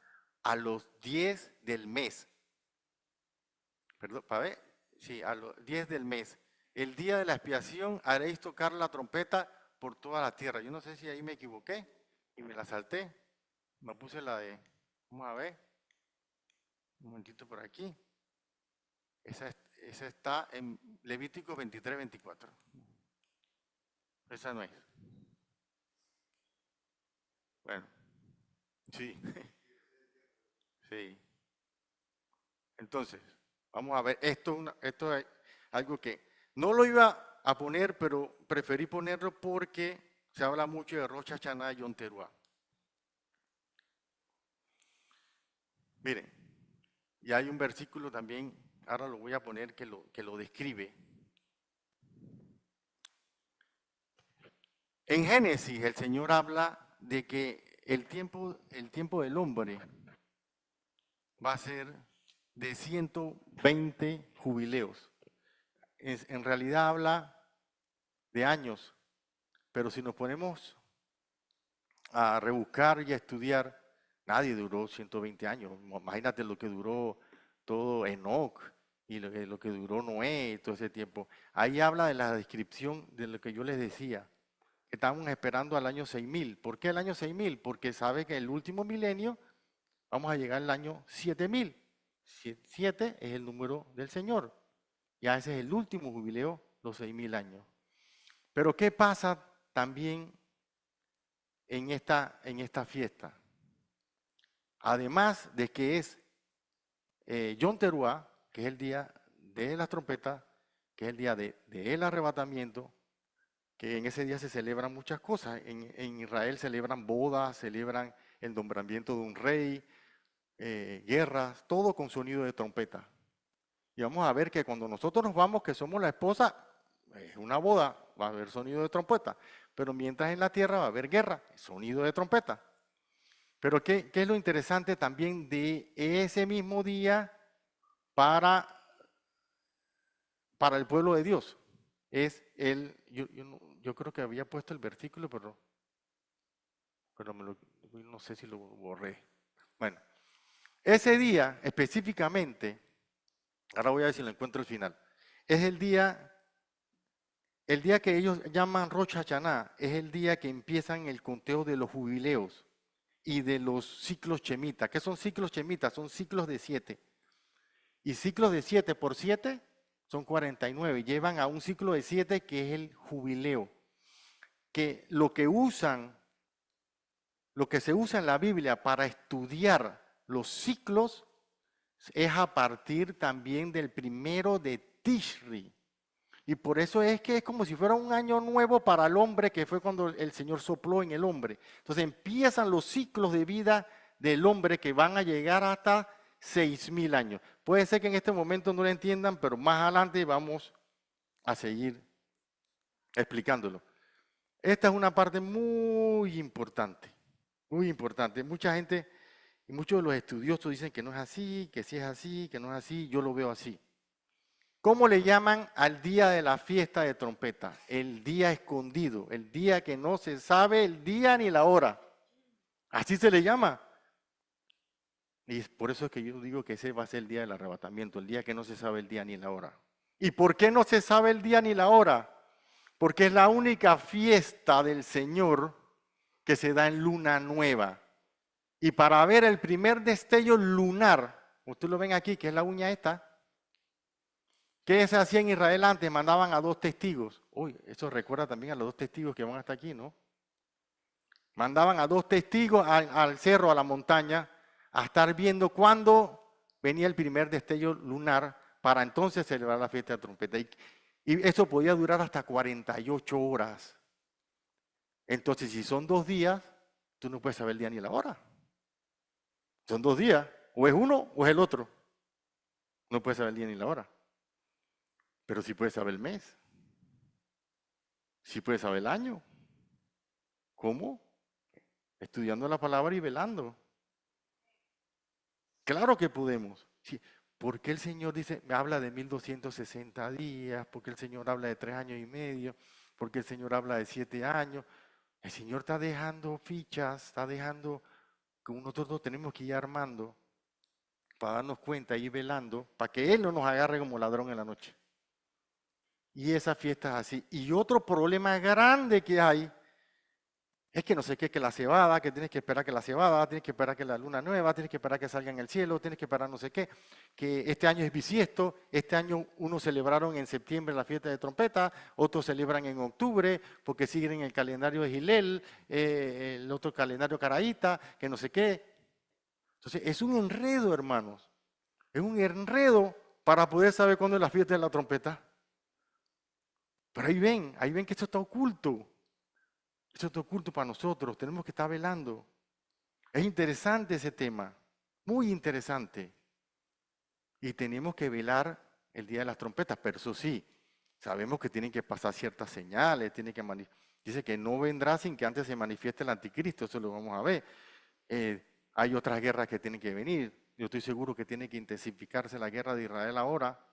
a los 10 del mes. Perdón, para ver, sí, a los 10 del mes. El día de la expiación haréis tocar la trompeta por toda la tierra. Yo no sé si ahí me equivoqué y me la salté. Me puse la de, vamos a ver, un momentito por aquí. Esa está en Levítico 23, 24. Esa no es. Bueno, sí. Sí. Entonces, vamos a ver, esto es algo que no lo iba a poner, pero preferí ponerlo porque se habla mucho de Rosh Hashanah y Yom Teruah. Miren, y hay un versículo también, ahora lo voy a poner, que lo describe. En Génesis el Señor habla de que el tiempo del hombre va a ser de 120 jubileos. En realidad habla de años, pero si nos ponemos a rebuscar y a estudiar, nadie duró 120 años. Imagínate lo que duró todo Enoc y lo que duró Noé, todo ese tiempo. Ahí habla de la descripción de lo que yo les decía. Estábamos esperando al año 6000. ¿Por qué el año 6000? Porque sabe que en el último milenio vamos a llegar al año 7000. 7 es el número del Señor. Ya ese es el último jubileo, los 6000 años. Pero ¿qué pasa también en esta fiesta? Además de que es Yom Teruah, que es el día de las trompetas, que es el día del arrebatamiento, que en ese día se celebran muchas cosas. En Israel celebran bodas, celebran el nombramiento de un rey, guerras, todo con sonido de trompeta. Y vamos a ver que cuando nosotros nos vamos, que somos la esposa, es una boda, va a haber sonido de trompeta. Pero mientras en la tierra va a haber guerra, sonido de trompeta. Pero ¿qué es lo interesante también de ese mismo día para el pueblo de Dios? Es yo creo que había puesto el versículo, pero no sé si lo borré. Bueno, ese día específicamente, ahora voy a ver si lo encuentro al final, es el día que ellos llaman Rosh Hashanah, es el día que empiezan el conteo de los jubileos y de los ciclos chemitas. ¿Qué son ciclos chemitas? Son ciclos de 7. Y ciclos de 7 por 7 son 49. Llevan a un ciclo de 7 que es el jubileo. Que lo que se usa en la Biblia para estudiar los ciclos es a partir también del 1 de Tishri. Y por eso es que es como si fuera un año nuevo para el hombre, que fue cuando el Señor sopló en el hombre. Entonces empiezan los ciclos de vida del hombre que van a llegar hasta 6000 años. Puede ser que en este momento no lo entiendan, pero más adelante vamos a seguir explicándolo. Esta es una parte muy importante, muy importante. Mucha gente y muchos de los estudiosos dicen que no es así, que sí es así, que no es así. Yo lo veo así. ¿Cómo le llaman al día de la fiesta de trompeta? El día escondido, el día que no se sabe el día ni la hora. Así se le llama. Y por eso es que yo digo que ese va a ser el día del arrebatamiento, el día que no se sabe el día ni la hora. ¿Y por qué no se sabe el día ni la hora? Porque es la única fiesta del Señor que se da en luna nueva. Y para ver el primer destello lunar, ustedes lo ven aquí, que es la uña esta, ¿qué se hacía en Israel antes? Mandaban a 2 testigos. Uy, eso recuerda también a los 2 testigos que van hasta aquí, ¿no? Mandaban a 2 testigos al cerro, a la montaña, a estar viendo cuándo venía el primer destello lunar para entonces celebrar la fiesta de trompeta. Y eso podía durar hasta 48 horas. Entonces, si son 2 días, tú no puedes saber el día ni la hora. Son 2 días, o es uno o es el otro. No puedes saber el día ni la hora. Pero sí puedes saber el mes. Sí puedes saber el año. ¿Cómo? Estudiando la palabra y velando. Claro que podemos. Sí. ¿Por qué el Señor dice, me habla de 1260 días? ¿Por qué el Señor habla de 3 años y medio? ¿Por qué el Señor habla de 7 años? El Señor está dejando fichas, está dejando que nosotros tenemos que ir armando para darnos cuenta, ir velando, para que Él no nos agarre como ladrón en la noche. Y esa fiesta es así. Y otro problema grande que hay es que no sé qué, que la cebada, que tienes que esperar que la cebada, tienes que esperar que la luna nueva, tienes que esperar que salga en el cielo, tienes que esperar no sé qué, que este año es bisiesto, este año unos celebraron en septiembre la fiesta de trompeta, otros celebran en octubre porque siguen en el calendario de Gilel, el otro calendario caraíta, que no sé qué. Entonces es un enredo, hermanos, es un enredo para poder saber cuándo es la fiesta de la trompeta. Pero ahí ven que esto está oculto. Esto está oculto para nosotros, tenemos que estar velando. Es interesante ese tema, muy interesante. Y tenemos que velar el día de las trompetas, pero eso sí, sabemos que tienen que pasar ciertas señales, dice que no vendrá sin que antes se manifieste el anticristo, eso lo vamos a ver. Hay otras guerras que tienen que venir. Yo estoy seguro que tiene que intensificarse la guerra de Israel ahora,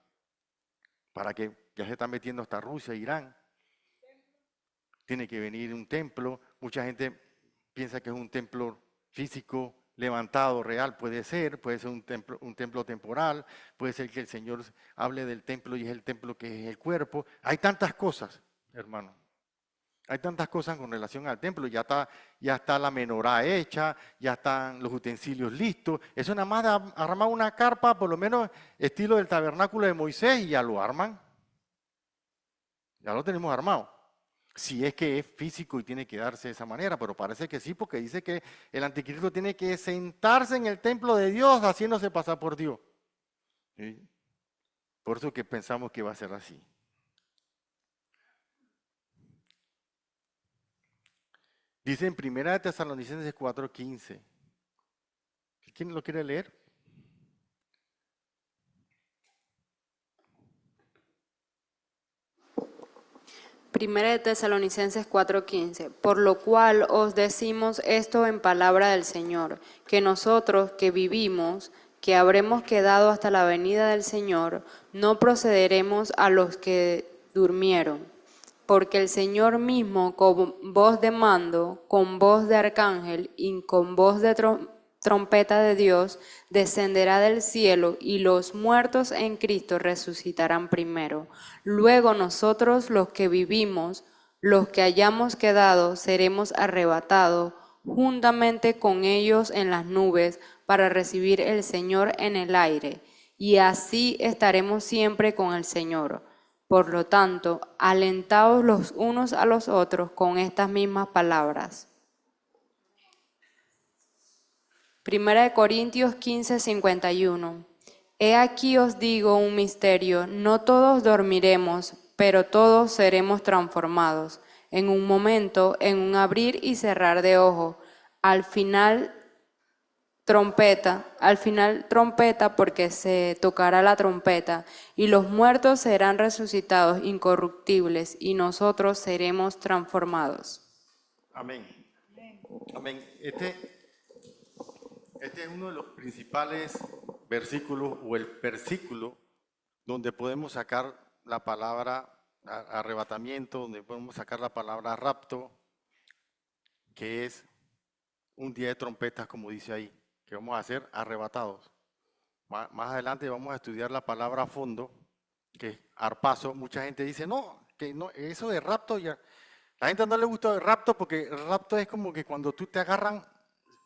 para que ya se está metiendo hasta Rusia e Irán. Tiene que venir un templo. Mucha gente piensa que es un templo físico levantado, real. Puede ser un templo temporal. Puede ser que el Señor hable del templo y es el templo que es el cuerpo. Hay tantas cosas, hermano. Hay tantas cosas con relación al templo. Ya está la menorá hecha, ya están los utensilios listos. Eso nada más de armar una carpa, por lo menos estilo del tabernáculo de Moisés, y ya lo arman. Ya lo tenemos armado. Si es que es físico y tiene que darse de esa manera, pero parece que sí, porque dice que el anticristo tiene que sentarse en el templo de Dios haciéndose pasar por Dios. ¿Sí? Por eso que pensamos que va a ser así. Dice en 1 Tesalonicenses 4:15. ¿Quién lo quiere leer? Primera de Tesalonicenses 4:15, por lo cual os decimos esto en palabra del Señor, que nosotros que vivimos, que habremos quedado hasta la venida del Señor, no procederemos a los que durmieron, porque el Señor mismo con voz de mando, con voz de arcángel y con voz de trompeta de Dios, descenderá del cielo y los muertos en Cristo resucitarán primero. Luego nosotros los que vivimos, los que hayamos quedado, seremos arrebatados juntamente con ellos en las nubes para recibir el Señor en el aire. Y así estaremos siempre con el Señor. Por lo tanto, alentaos los unos a los otros con estas mismas palabras. Primera de Corintios 15:51. He aquí os digo un misterio, no todos dormiremos, pero todos seremos transformados. En un momento, en un abrir y cerrar de ojo. Al final trompeta, porque se tocará la trompeta, y los muertos serán resucitados incorruptibles, y nosotros seremos transformados. Amén. Amén. Este es uno de los principales versículos o el versículo donde podemos sacar la palabra arrebatamiento, donde podemos sacar la palabra rapto, que es un día de trompetas, como dice ahí, que vamos a ser arrebatados. Más adelante vamos a estudiar la palabra a fondo que arpazo, mucha gente dice, no, que no, eso de rapto, ya. La gente no le gusta el rapto porque el rapto es como que cuando tú te agarran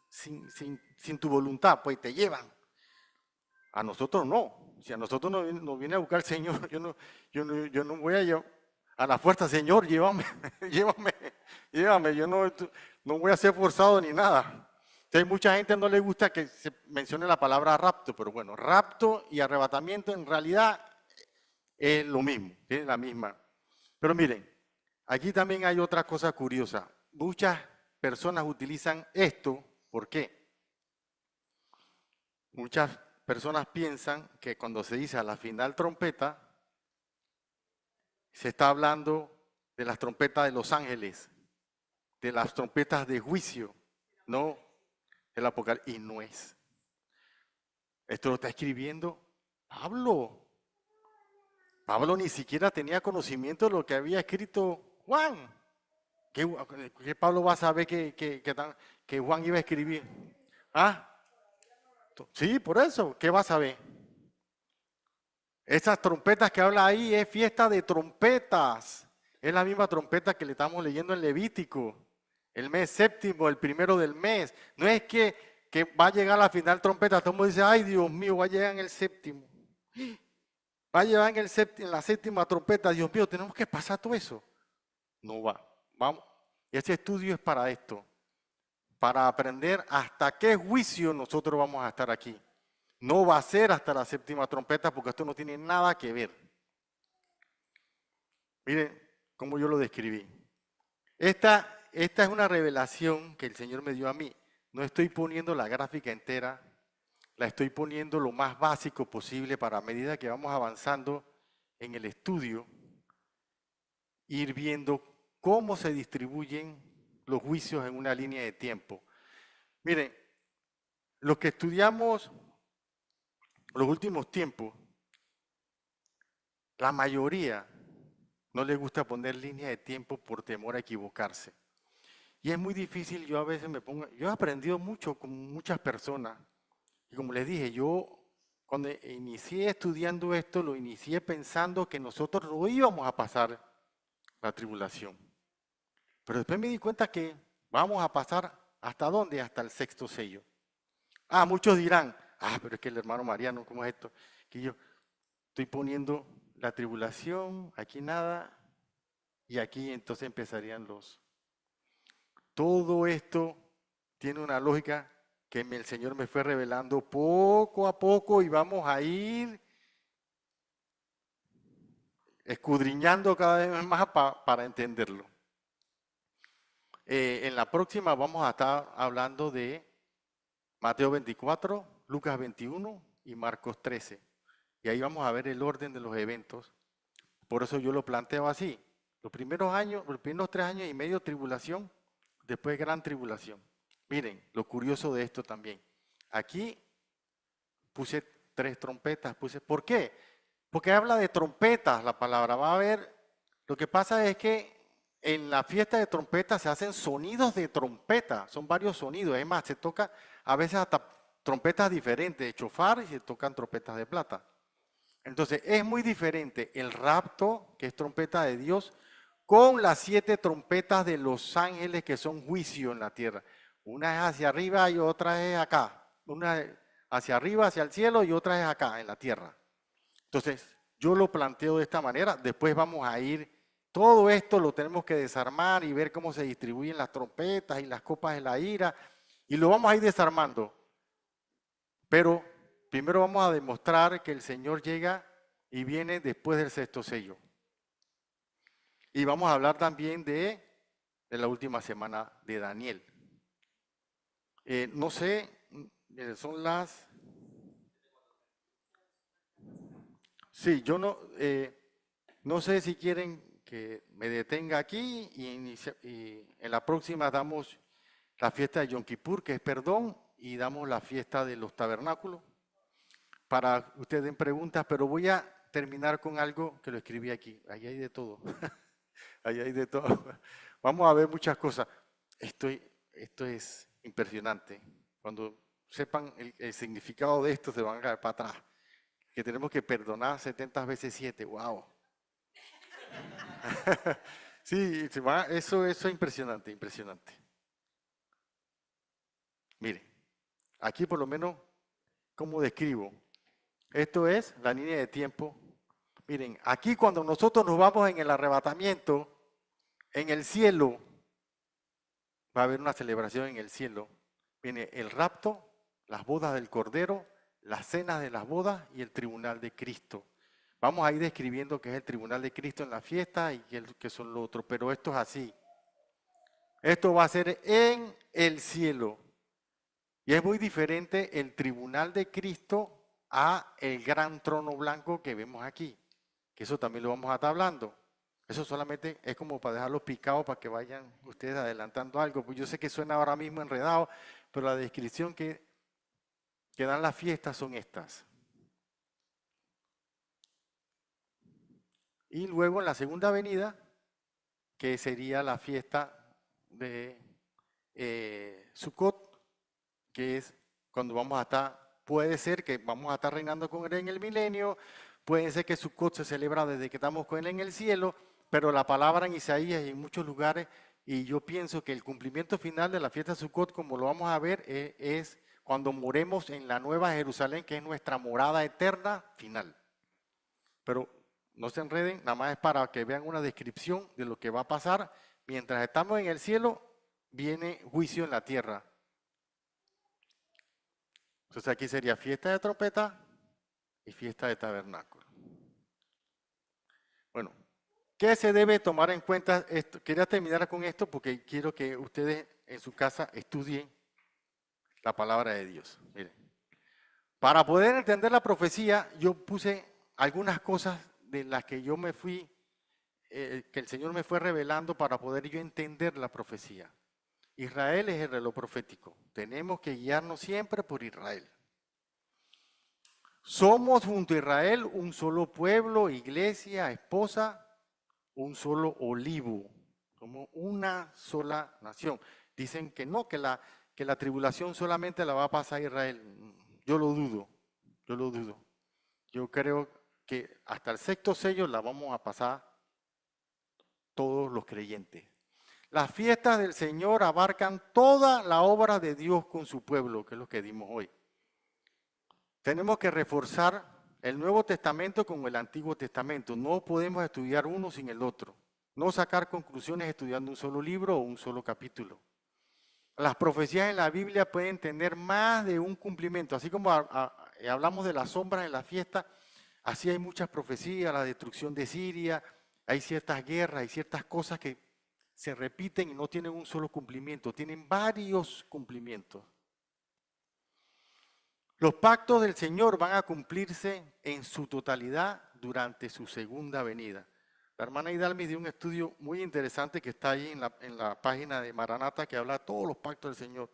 sin tu voluntad, pues te llevan. A nosotros no. Si a nosotros nos viene a buscar el Señor, yo no voy a llevar a la fuerza, Señor, llévame, llévame. Yo no voy a ser forzado ni nada. Entonces, mucha gente no le gusta que se mencione la palabra rapto, pero bueno, rapto y arrebatamiento en realidad es lo mismo, tiene la misma. Pero miren, aquí también hay otra cosa curiosa. Muchas personas utilizan esto, ¿por qué? Muchas personas piensan que cuando se dice a la final trompeta, se está hablando de las trompetas de los ángeles, de las trompetas de juicio, no el Apocalipsis, y no es. Esto lo está escribiendo Pablo. Pablo ni siquiera tenía conocimiento de lo que había escrito Juan. ¿Qué Pablo va a saber que Juan iba a escribir? ¿Ah? Sí, por eso, ¿qué va a saber? Esas trompetas que habla ahí es fiesta de trompetas. Es la misma trompeta que le estamos leyendo en Levítico. El mes séptimo, el primero del mes. No es que va a llegar la final trompeta. Todo el mundo dice, ay Dios mío, va a llegar en el séptimo. Va a llegar en la séptima trompeta. Dios mío, tenemos que pasar todo eso. No va. Vamos. Y este estudio es para esto. Para aprender hasta qué juicio nosotros vamos a estar aquí. No va a ser hasta la séptima trompeta porque esto no tiene nada que ver. Miren cómo yo lo describí. Esta es una revelación que el Señor me dio a mí. No estoy poniendo la gráfica entera, la estoy poniendo lo más básico posible para a medida que vamos avanzando en el estudio, ir viendo cómo se distribuyen los juicios en una línea de tiempo. Miren, los que estudiamos los últimos tiempos, la mayoría no le gusta poner línea de tiempo por temor a equivocarse. Y es muy difícil, yo a veces yo he aprendido mucho con muchas personas. Y como les dije, yo cuando inicié estudiando esto, lo inicié pensando que nosotros no íbamos a pasar la tribulación. Pero después me di cuenta que vamos a pasar, ¿hasta dónde? Hasta el sexto sello. Muchos dirán, pero es que el hermano Mariano, ¿cómo es esto? Que yo estoy poniendo la tribulación, aquí nada, y aquí entonces empezarían los... Todo esto tiene una lógica que el Señor me fue revelando poco a poco y vamos a ir escudriñando cada vez más para entenderlo. En la próxima vamos a estar hablando de Mateo 24, Lucas 21 y Marcos 13. Y ahí vamos a ver el orden de los eventos. Por eso yo lo planteo así. Los primeros 3 años y medio tribulación, después gran tribulación. Miren, lo curioso de esto también. Aquí puse 3 trompetas. ¿Por qué? Porque habla de trompetas la palabra. Va a haber, lo que pasa es que en la fiesta de trompetas se hacen sonidos de trompeta. Son varios sonidos. Es más, se toca a veces hasta trompetas diferentes, de chofar, y se tocan trompetas de plata. Entonces, es muy diferente el rapto, que es trompeta de Dios, con las 7 trompetas de los ángeles que son juicio en la tierra. Una es hacia arriba y otra es acá. Una es hacia arriba, hacia el cielo, y otra es acá, en la tierra. Entonces, yo lo planteo de esta manera. Después vamos a ir, todo esto lo tenemos que desarmar y ver cómo se distribuyen las trompetas y las copas de la ira. Y lo vamos a ir desarmando. Pero primero vamos a demostrar que el Señor llega y viene después del sexto sello. Y vamos a hablar también de la última semana de Daniel. No sé, son las... Sí, yo no sé si quieren que me detenga aquí y en la próxima damos la fiesta de Yom Kippur, que es perdón, y damos la fiesta de los tabernáculos. Para ustedes den preguntas, pero voy a terminar con algo que lo escribí aquí. Ahí hay de todo. Ahí hay de todo. Vamos a ver muchas cosas. Esto es impresionante. Cuando sepan el significado de esto, se van a caer para atrás. que tenemos que perdonar 70 veces 7. ¡Wow! Sí, eso es impresionante, impresionante. Mire, aquí por lo menos, ¿cómo describo? Esto es la línea de tiempo. Miren, aquí cuando nosotros nos vamos en el arrebatamiento, en el cielo, va a haber una celebración en el cielo. Viene el rapto, las bodas del Cordero, las cenas de las bodas y el tribunal de Cristo. Vamos a ir describiendo qué es el tribunal de Cristo en la fiesta y qué son lo otro, pero esto es así. Esto va a ser en el cielo. Y es muy diferente el tribunal de Cristo a el gran trono blanco que vemos aquí. Que eso también lo vamos a estar hablando. Eso solamente es como para dejarlos picados para que vayan ustedes adelantando algo. Pues yo sé que suena ahora mismo enredado, pero la descripción que dan las fiestas son estas. Y luego en la segunda venida, que sería la fiesta de Sukkot, que es cuando vamos a estar, puede ser que vamos a estar reinando con él en el milenio, puede ser que Sukkot se celebra desde que estamos con él en el cielo, pero la palabra en Isaías y en muchos lugares, y yo pienso que el cumplimiento final de la fiesta de Sukkot, como lo vamos a ver, es cuando moremos en la nueva Jerusalén, que es nuestra morada eterna final. Pero no se enreden, nada más es para que vean una descripción de lo que va a pasar. Mientras estamos en el cielo, viene juicio en la tierra. Entonces aquí sería fiesta de trompeta y fiesta de tabernáculo. Bueno, ¿qué se debe tomar en cuenta? Quería terminar con esto porque quiero que ustedes en su casa estudien la palabra de Dios. Miren, para poder entender la profecía, yo puse algunas cosas de las que yo me fui, que el Señor me fue revelando para poder yo entender la profecía. Israel es el reloj profético. Tenemos que guiarnos siempre por Israel. Somos junto a Israel un solo pueblo, iglesia, esposa, un solo olivo. Somos una sola nación. Dicen que no, que la tribulación solamente la va a pasar a Israel. Yo lo dudo, yo lo dudo. Yo creo que hasta el sexto sello la vamos a pasar todos los creyentes. Las fiestas del Señor abarcan toda la obra de Dios con su pueblo, que es lo que dimos hoy. Tenemos que reforzar el Nuevo Testamento con el Antiguo Testamento. No podemos estudiar uno sin el otro. No sacar conclusiones estudiando un solo libro o un solo capítulo. Las profecías en la Biblia pueden tener más de un cumplimiento. Así como hablamos de las sombras en la fiesta, así hay muchas profecías, la destrucción de Siria, hay ciertas guerras, hay ciertas cosas que se repiten y no tienen un solo cumplimiento, tienen varios cumplimientos. Los pactos del Señor van a cumplirse en su totalidad durante su segunda venida. La hermana Hidalmi dio un estudio muy interesante que está ahí en la página de Maranata que habla de todos los pactos del Señor.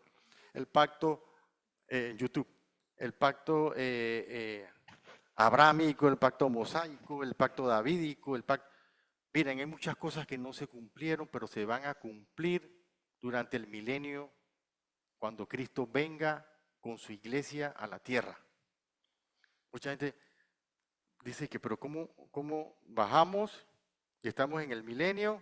El pacto en YouTube, el pacto abrámico, el pacto mosaico, el pacto davídico, el pacto... Miren, hay muchas cosas que no se cumplieron, pero se van a cumplir durante el milenio cuando Cristo venga con su iglesia a la tierra. Mucha gente dice que, pero ¿cómo bajamos y estamos en el milenio?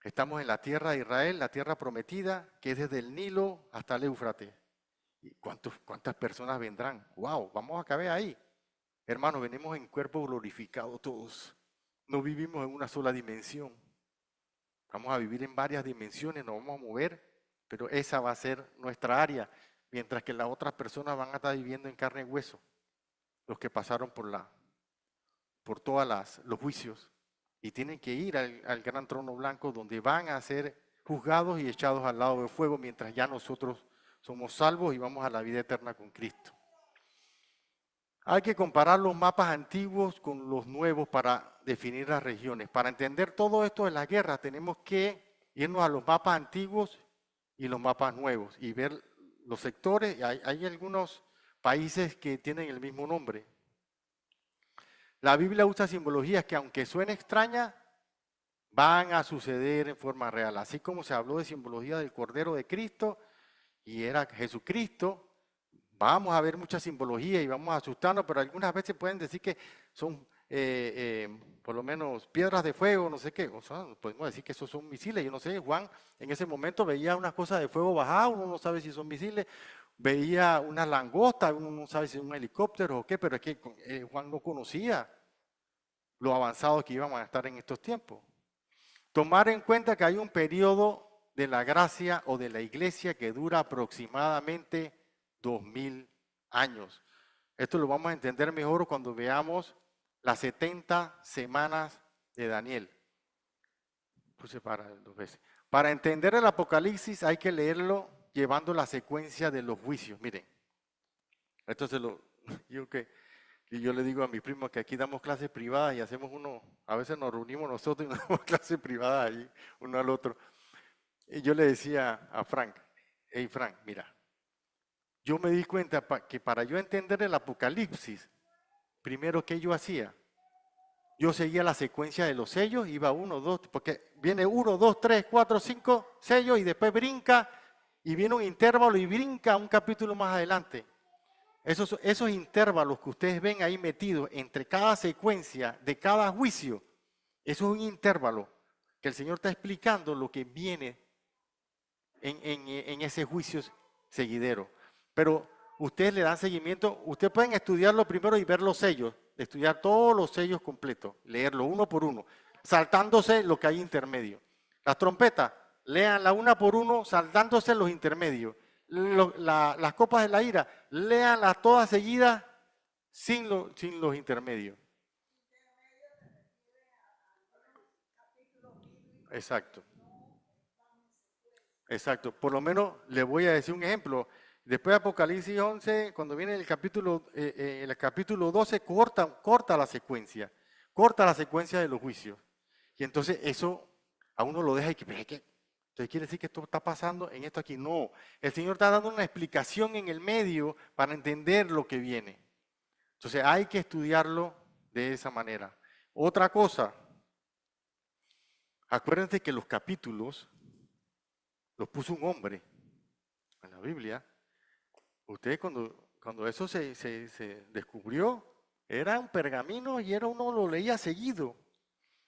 Estamos en la tierra de Israel, la tierra prometida, que es desde el Nilo hasta el Éufrates. ¿Y cuántas personas vendrán? ¡Wow! Vamos a caber ahí. Hermanos, venimos en cuerpo glorificado todos. No vivimos en una sola dimensión. Vamos a vivir en varias dimensiones, nos vamos a mover, pero esa va a ser nuestra área, mientras que las otras personas van a estar viviendo en carne y hueso, los que pasaron por todos los juicios y tienen que ir al gran trono blanco donde van a ser juzgados y echados al lado del fuego, mientras ya nosotros somos salvos y vamos a la vida eterna con Cristo. Hay que comparar los mapas antiguos con los nuevos para definir las regiones. Para entender todo esto de las guerras tenemos que irnos a los mapas antiguos y los mapas nuevos y ver los sectores. Hay algunos países que tienen el mismo nombre. La Biblia usa simbologías que, aunque suene extraña, van a suceder en forma real. Así como se habló de simbología del Cordero de Cristo y era Jesucristo, vamos a ver mucha simbología y vamos a asustarnos, pero algunas veces pueden decir que son por lo menos piedras de fuego, no sé qué, o sea, podemos decir que esos son misiles. Yo no sé, Juan en ese momento veía unas cosas de fuego bajar, uno no sabe si son misiles, veía unas langostas, uno no sabe si es un helicóptero o qué, pero es que Juan no conocía lo avanzado que íbamos a estar en estos tiempos. Tomar en cuenta que hay un periodo de la gracia o de la iglesia que dura aproximadamente 2000 años. Esto lo vamos a entender mejor cuando veamos las 70 semanas de Daniel. Puse para 2 veces. Para entender el Apocalipsis hay que leerlo llevando la secuencia de los juicios. Miren, esto yo le digo a mi primo que aquí damos clases privadas y hacemos a veces nos reunimos nosotros y nos damos clases privadas ahí, uno al otro. Y yo le decía a Frank, hey Frank, mira, yo me di cuenta que para yo entender el Apocalipsis, primero, ¿qué yo hacía? Yo seguía la secuencia de los sellos, iba 1, 2, porque viene 1, 2, 3, 4, 5 sellos y después brinca y viene un intervalo y brinca un capítulo más adelante. Esos intervalos que ustedes ven ahí metidos entre cada secuencia de cada juicio, eso es un intervalo que el Señor está explicando lo que viene en ese juicio seguidero. Pero ustedes le dan seguimiento, ustedes pueden estudiarlo primero y ver los sellos, estudiar todos los sellos completos, leerlo uno por uno, saltándose lo que hay intermedio. Las trompetas, léanla una por uno, saltándose los intermedios. Las copas de la ira, léanlas todas seguidas sin los intermedios. Exacto. Exacto. Por lo menos les voy a decir un ejemplo. Después de Apocalipsis 11, cuando viene el capítulo 12, corta la secuencia de los juicios. Y entonces eso a uno lo deja y que entonces quiere decir que esto está pasando en esto aquí. No, el Señor está dando una explicación en el medio para entender lo que viene. Entonces hay que estudiarlo de esa manera. Otra cosa, acuérdense que los capítulos los puso un hombre en la Biblia. Ustedes cuando eso se descubrió, era un pergamino y uno lo leía seguido.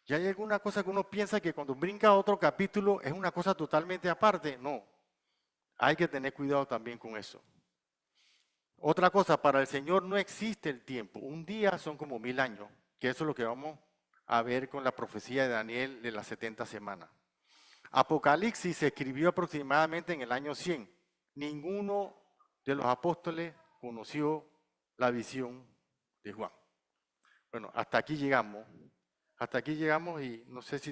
Y hay alguna cosa que uno piensa que cuando brinca a otro capítulo es una cosa totalmente aparte. No, hay que tener cuidado también con eso. Otra cosa, para el Señor no existe el tiempo. Un día son como 1000 años, que eso es lo que vamos a ver con la profecía de Daniel de las 70 semanas. Apocalipsis se escribió aproximadamente en el año 100. Ninguno de los apóstoles conoció la visión de Juan. Bueno, hasta aquí llegamos y no sé si